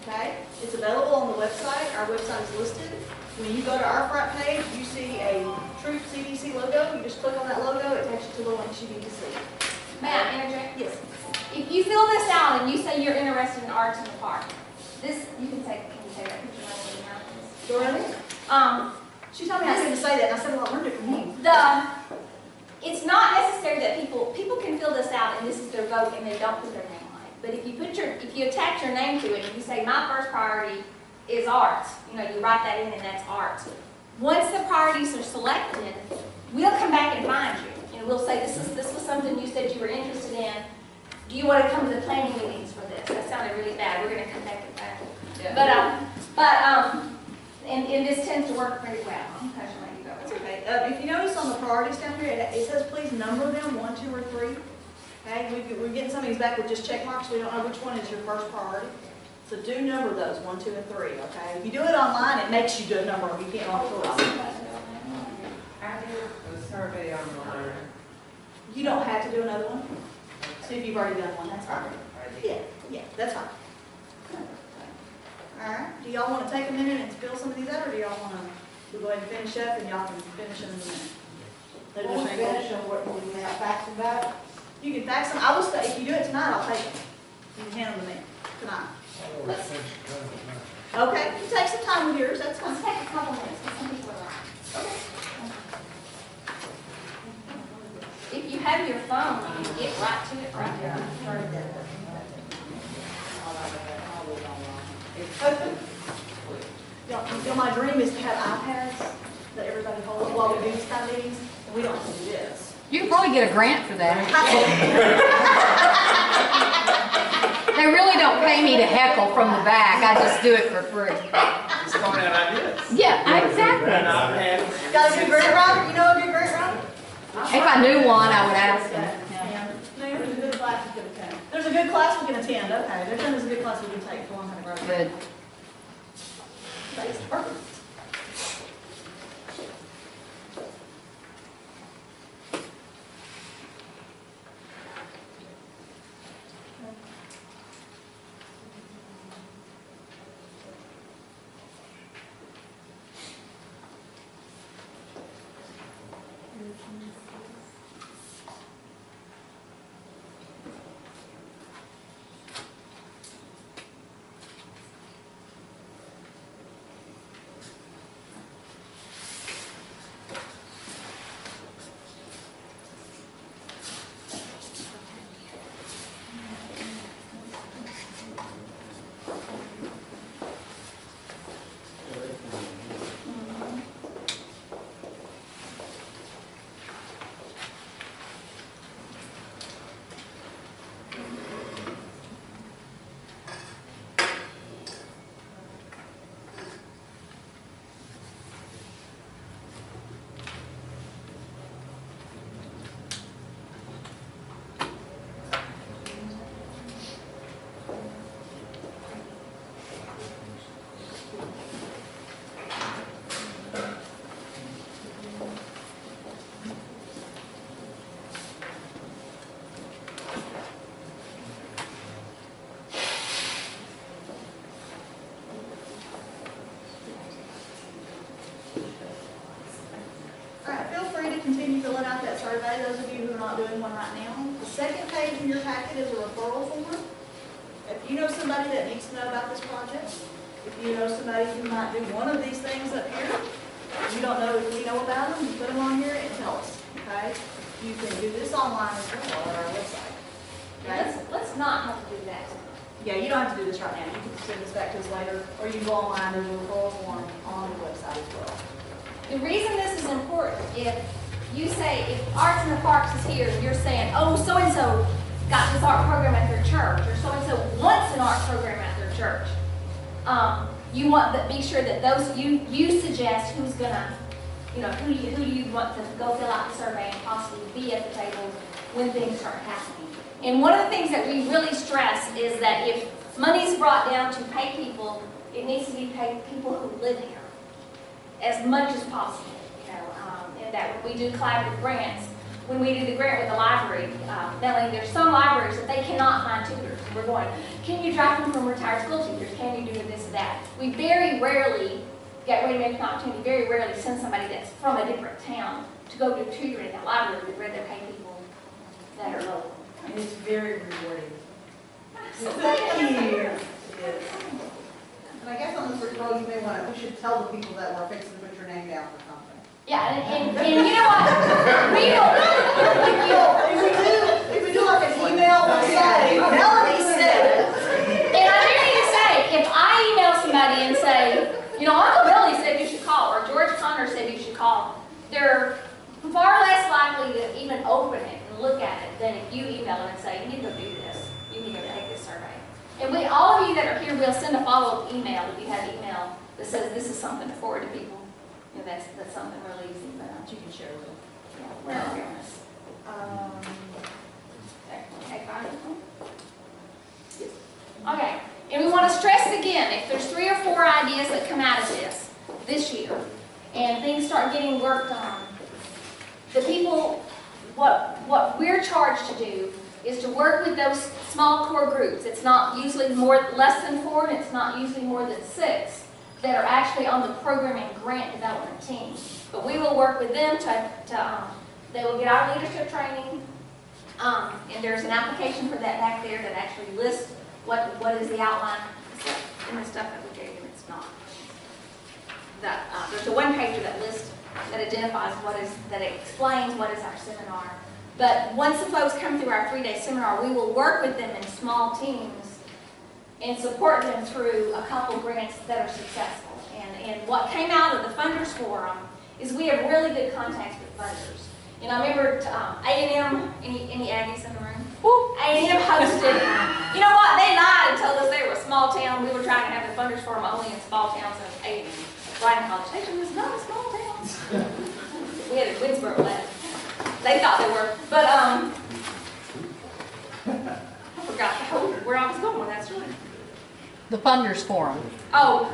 Okay? It's available on the website. Our website is listed. When you go to our front page, you see a Troop CDC logo. You just click on that logo, it takes you to the links you need to see. May I interject? Yes. If you fill this out and you say you're interested in arts in the park, this, you can say that, put your name in there. Go ahead. She told me I couldn't say that, and I said, well, I learned it from you. It's not necessary that people can fill this out and this is their vote and they don't put their name on it. But if you attach your name to it and you say my first priority is arts, you write that in and that's arts. Once the priorities are selected, we'll come back and find you. We'll say this was something you said you were interested in. Do you want to come to the planning meetings for this? That sounded really bad. We're going to come back and find you. And this tends to work pretty well. That's okay. If you notice on the priorities down here, it says please number them 1, 2, or 3. Okay, we're getting some of these back with just check marks. We don't know which one is your first priority. So do number those 1, 2, and 3. Okay. If you do it online, it makes you do a number them. You can't authorize it. I do a survey online. You don't have to do another one. So if you've already done one, that's fine. Yeah, that's fine. All right. Do y'all want to take a minute and fill some of these out, or do y'all want to go ahead and finish up and y'all can finish them in a minute? We'll finish them, what, we can have fax them back? You can fax them. I will stay. If you do it tonight, I'll take them. You can hand them to me tonight. Okay. You take some time with yours. That's fine. Let's take a couple minutes. Some people are like, Okay. if you have your phone, you can get right to it right there. My dream is to have iPads that everybody holds while we do these kind of meetings, and we don't have to do this. You could probably get a grant for that. They really don't pay me to heckle from the back. I just do it for free. Just throwing out ideas. Yeah, exactly. Got a good grant writer? You know a good grant writer? If I knew one, I would ask them. There's a good class we can attend. There's a good class we can attend. Okay, there's a good class we can take. Go on, have a grant. Good. That's perfect. not doing one right now. The second page in your packet is a referral form. If you know somebody that needs to know about this project, if you know somebody who might do one of these things up here, you don't know if we know about them, you put them on here and tell us, okay? You can do this online as well on our website. Okay? Let's not have to do that. Yeah, you don't have to do this right now. You can send this back to us later, or you can go online, there's a referral form on the website as well. The reason this is important, if you say, if Arts in the Parks is here, and you're saying, oh, so-and-so got this art program at their church, or so-and-so wants an art program at their church, you want to be sure that those, you suggest who's gonna, you know, who do you want to go fill out the survey and possibly be at the table when things start happening. And one of the things that we really stress is that if money's brought down to pay people, it needs to be paid people who live here as much as possible, you know, and that when we do collaborative grants, when we do the grant with the library, there's some libraries that they cannot find tutors. We're going, can you drive them from retired school teachers? Can you do this or that? We very rarely get ready to make an opportunity, very rarely send somebody that's from a different town to go do tutoring in that library. We'd rather pay people that are local. And it's very rewarding. Thank you. And I guess on this referral, you may want to, we should tell the people that we're fixing to put your name down for something. Yeah, and you know what? If we do like an email, we'll say, Melanie said. And I do need to say, if I email somebody and say, you know, Uncle Billy said you should call, or George Connor said you should call, they're far less likely to even open it and look at it than if you email them and say, you need to go do this. You need to go take this survey. And all of you that are here, we'll send a follow-up email if you have email that says this is something to forward to people. You know, that's something really easy, but you can share with them. Yeah, we're not doing this. Okay, and we want to stress again, if there's 3 or 4 ideas that come out of this year, and things start getting worked on, the people, what we're charged to do is to work with those small core groups. It's not usually less than 4, and it's not usually more than 6 that are actually on the program and grant development team. But we will work with them they will get our leadership training, and there's an application for that back there that actually lists what is the outline. In the stuff that we gave you, it's not. There's a one-pager that lists, that identifies that explains what is our seminar. But once the folks come through our 3-day seminar, we will work with them in small teams and support them through a couple grants that are successful. And what came out of the Funders Forum is we have really good contacts with funders. And I remember A&M, any Aggies in the room? A&M hosted, you know what, they lied and told us they were a small town. We were trying to have the Funders Forum only in small towns, and A&M, Bryan College Station was not a small town. We had a Winsboro left. They thought they were, but I forgot where I was going, that's right. The Funders Forum. Oh,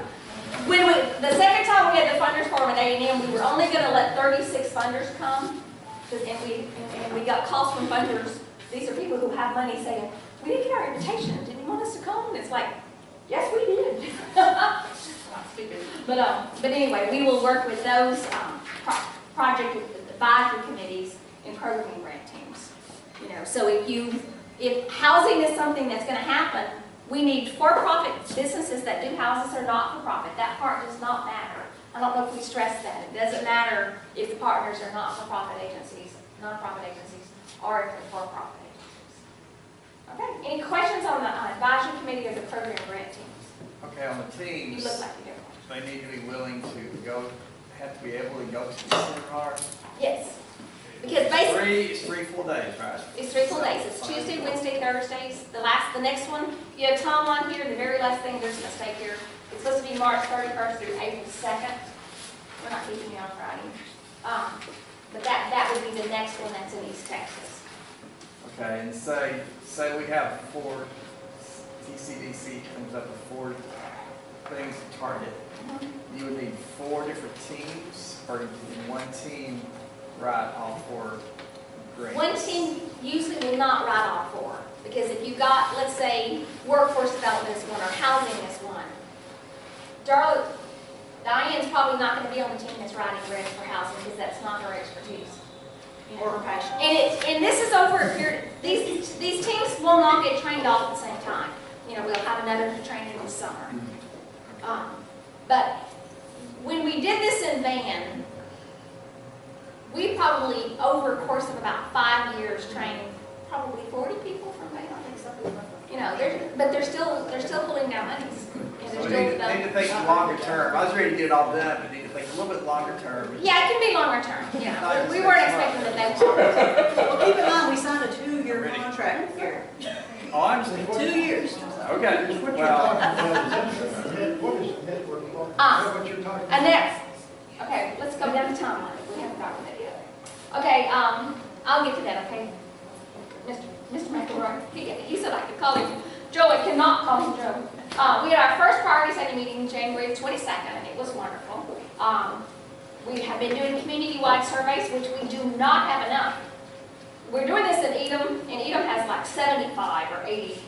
the second time we had the Funders Forum at A&M, we were only going to let 36 funders come, and we got calls from funders. These are people who have money saying, we didn't get our invitation, didn't you want us to come? And it's like, yes, we did. Not stupid. But anyway, we will work with those project advisory committees and programming grant teams. You know, so if housing is something that's going to happen, we need for-profit businesses that do houses or not-for-profit. That part does not matter. I don't know if we stress that. It doesn't matter if the partners are not-for-profit agencies, non-profit agencies, or if they're for-profit agencies. Okay. Any questions on the advisory committee or the program grant teams? Okay, on the teams. You look like you do. They need to be willing to have to be able to go to the seminar. Yes. Because basically, It's 3 full days, right? it's 3 full days. It's Tuesday, Wednesday, Thursdays. The next one, you have Tom on here. The very last thing, there's a mistake here. It's supposed to be March 31st through April 2nd. We're not keeping you on Friday. But that would be the next one that's in East Texas. Okay, and say we have 4, TCDC comes up with 4 things to target. You would need 4 different teams, or can one team write all 4 grants? One team usually will not write all 4. Because if you got, let's say, workforce development is one or housing is one. Diane's probably not going to be on the team that's writing grants for housing because that's not her expertise. And and this is over a period, these teams will not get trained all at the same time. You know, we'll have another training this summer. But when we did this in Van, we probably, over a course of about 5 years, trained probably 40 people from Van. You know, but they're still pulling down monies. So we need to think longer term. I was ready to get it all done, but need to think a little bit longer term. Yeah, it can be longer term. Yeah, we weren't expecting that they would. Well, keep in mind, we signed a 2-year contract here. Oh, I understand. 2 years. Okay, What you're well, talking about is, what is network? Is that what you're talking about? And next, okay, let's go down the timeline. We haven't gotten that yet. Okay, I'll get to that. Okay, Mr. McElroy, he said I could call him Joe. I cannot call him Joe. We had our first priority setting meeting January 22nd, and it was wonderful. We have been doing community-wide surveys, which we do not have enough. We're doing this in Edom, and Edom has like 75 or 80.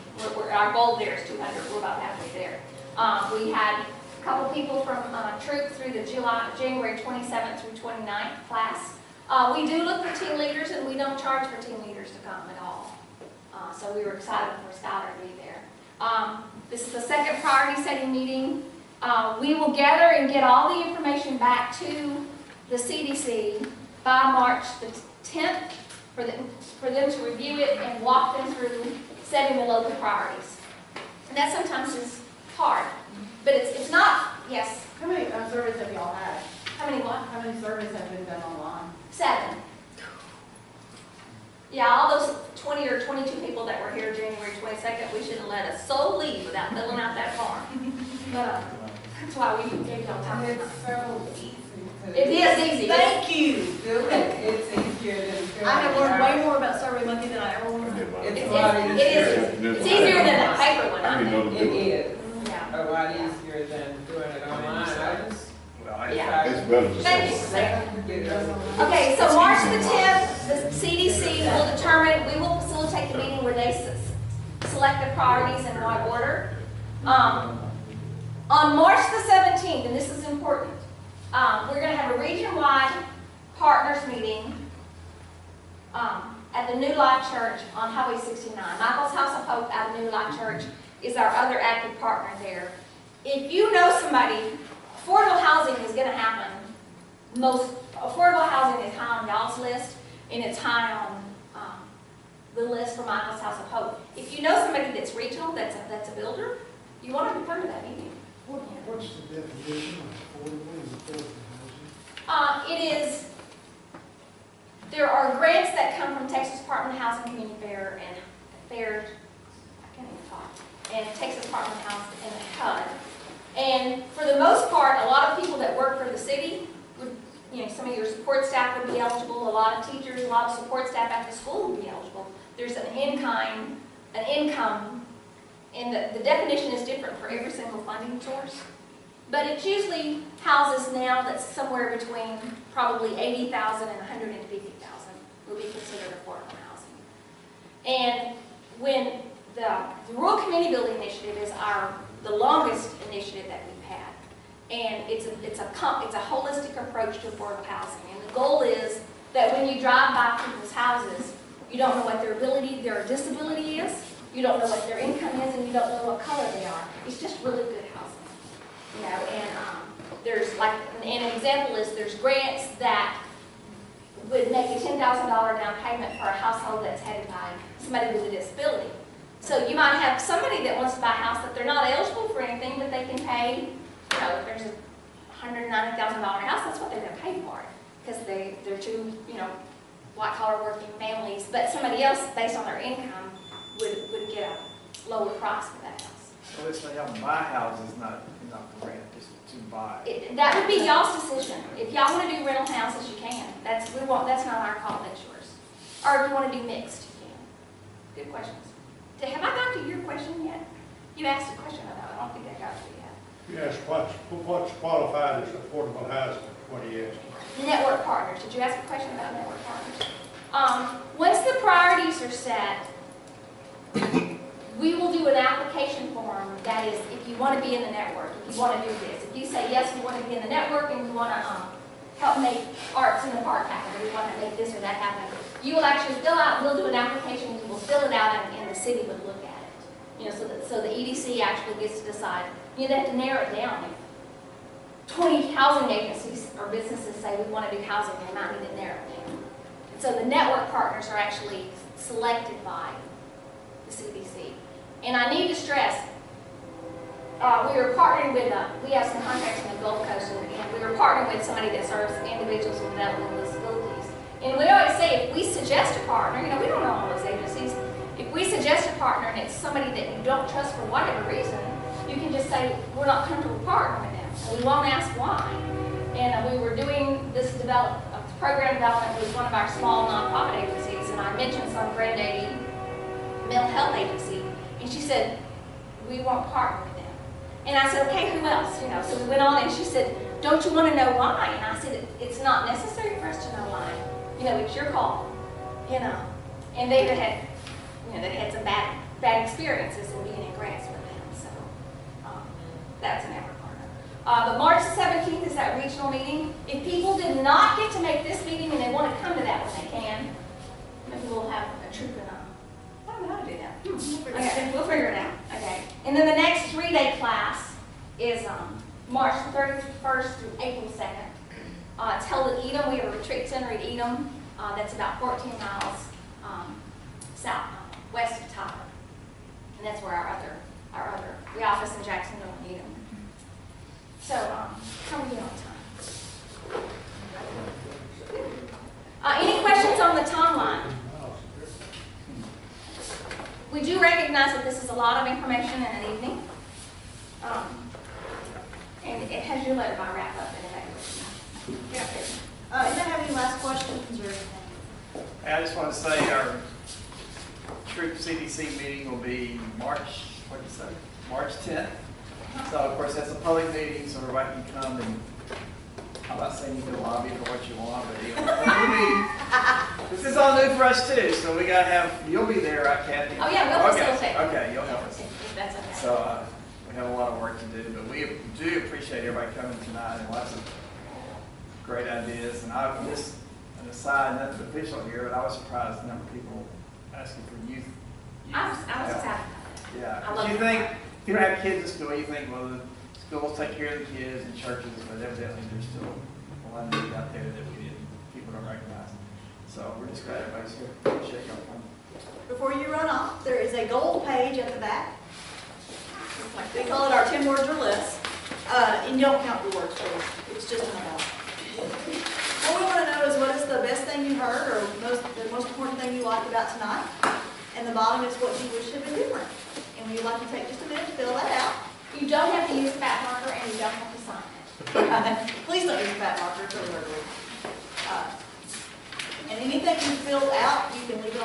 Our goal there is 200. We're about halfway there. We had a couple people from Troop through the January 27th through 29th class. We do look for team leaders, and we don't charge for team leaders to come at all. So we were excited for Skylar to be there. This is the second priority setting meeting. We will gather and get all the information back to the CDC by March the 10th for them to review it and walk them through setting the local priorities. And that sometimes is hard, but it's not, yes. How many surveys have y'all had? How many what? How many surveys have been done online? 7. Yeah, all those 20 or 22 people that were here January 22nd, we shouldn't let a soul leave without filling out that form. But that's why we gave y'all time. It's so easy. It is easy. Thank you. Do it. It's easier than doing I have learned way more about Survey Monkey than I ever learned. It's a lot easier. It's easier than the paper one, I think. It is Yeah. a lot easier than doing it online. Yeah. It's better to Thank you. say. Okay, so March the 10th, the CDC will determine, we will facilitate the meeting where they select the priorities in what order. On March the 17th, and this is important, we're going to have a region-wide partners meeting at the New Life Church on Highway 69. Michael's House of Hope out of New Life Church is our other active partner there. If you know somebody, affordable housing is going to happen. Most affordable housing is high on y'all's list, and it's high on the list for Michael's House of Hope. If you know somebody that's regional, that's a builder, you want them to come to that meeting. What's the definition of affordable and affordable housing? It is, there are grants that come from Texas Department of Housing Community Fair and Fair, I can't even talk, and Texas Department of Housing and HUD. And for the most part, a lot of people that work for the city, some of your support staff would be eligible, a lot of teachers, a lot of support staff at the school would be eligible. There's an income, and the definition is different for every single funding source. But it usually houses now that's somewhere between probably 80,000 and 150,000 will be considered affordable housing. And when the Rural Community Building Initiative is the longest initiative that we've had. And it's a holistic approach to affordable housing. And the goal is that when you drive by people's houses, you don't know what their disability is, you don't know what their income is, and you don't know what color they are. It's just really good housing. And there's an example is there's grants that would make a $10,000 down payment for a household that's headed by somebody with a disability. So you might have somebody that wants to buy a house that they're not eligible for anything, but they can pay, if there's a $190,000 house, that's what they're going to pay for it. Because they're two, white-collar working families. But somebody else, based on their income, would get a lower price for that house. So it's like y'all buy houses, not the rent, just to buy. That would be y'all's decision. If y'all want to do rental houses, you can. That's not our call, that's yours. Or if you want to do mixed, you can. Good questions. Have I got to your question yet? You asked a question about it. I don't think I got to it yet. You asked what's qualified as affordable housing? What do you ask? Network partners. Did you ask a question about network partners? Once the priorities are set, we will do an application form that is, if you want to be in the network, if you want to do this. If you say, yes, we want to be in the network and we want to help make arts in the park happen, or we want to make this or that happen, you will actually fill out, we'll do an application, you will fill it out, and the city would look at it. You know, so the EDC actually gets to decide. You know, they have to narrow it down. If 20 housing agencies or businesses say we want to do housing, they might need to narrow it down. And so the network partners are actually selected by the CDC. And I need to stress, we are partnering with, we have some contracts in the Gulf Coast, and we are partnering with somebody that serves individuals with developmental disabilities. And we always say, if we suggest a partner, you know, we don't know all those agencies, if we suggest a partner and it's somebody that you don't trust for whatever reason, you can just say, we're not comfortable partnering with them. And we won't ask why. And we were doing this program development with one of our small nonprofit agencies, and I mentioned some granddaddy mental health agency, and she said, we won't partner with them. And I said, okay, who else? You know, so we went on, and she said, don't you want to know why? And I said, it's not necessary for us to know why. You know, it's your call. You know, and they had, you know, they had some bad experiences in being in grants with them. So that's an effort partner. But March 17th is that regional meeting. If people did not get to make this meeting and they want to come to that when they can, maybe we'll have a troop and I don't know how to do that. Okay, we'll figure it out. Okay. And then the next 3-day class is March 31st through April 2nd. It's held at Edom. We have a retreat center at Edom. That's about 14 miles west of Tyler. And that's where the office in Jacksonville and Edom. So, how are we doing on time? Any questions on the timeline? We do recognize that this is a lot of information in an evening. And it has your letter by wrap up in it. Anybody have any last questions or anything? Hey, I just want to say our troop CDC meeting will be March 10th. So, of course, that's a public meeting, so everybody can come, and I'm not saying you can lobby for what you want, but this is all new for us, too, so we got to have, you'll be there, right, Kathy? Oh, yeah, we'll facilitate. Okay, you'll help us. If that's okay. So, we have a lot of work to do, but we do appreciate everybody coming tonight, and lots of great ideas. And I just, an aside, nothing official here, but I was surprised the number of people asking for youth. I was excited. Yeah, I because love you it. think, if you don't have kids at school, you think, well, the schools take care of the kids and churches, but evidently there's still a lot of need out there that people don't recognize. So we're just glad everybody's here. Appreciate y'all coming. Before you run off, there is a gold page at the back. We call it our 10 words or less. And you don't count the words, please. It's just an about. What we want to know is what is the best thing you heard or the most important thing you liked about tonight. And the bottom is what you wish had been different. And we'd like to take just a minute to fill that out. You don't have to use a fat marker, and you don't have to sign it. Please don't use a fat marker for the And anything you filled out, you can leave it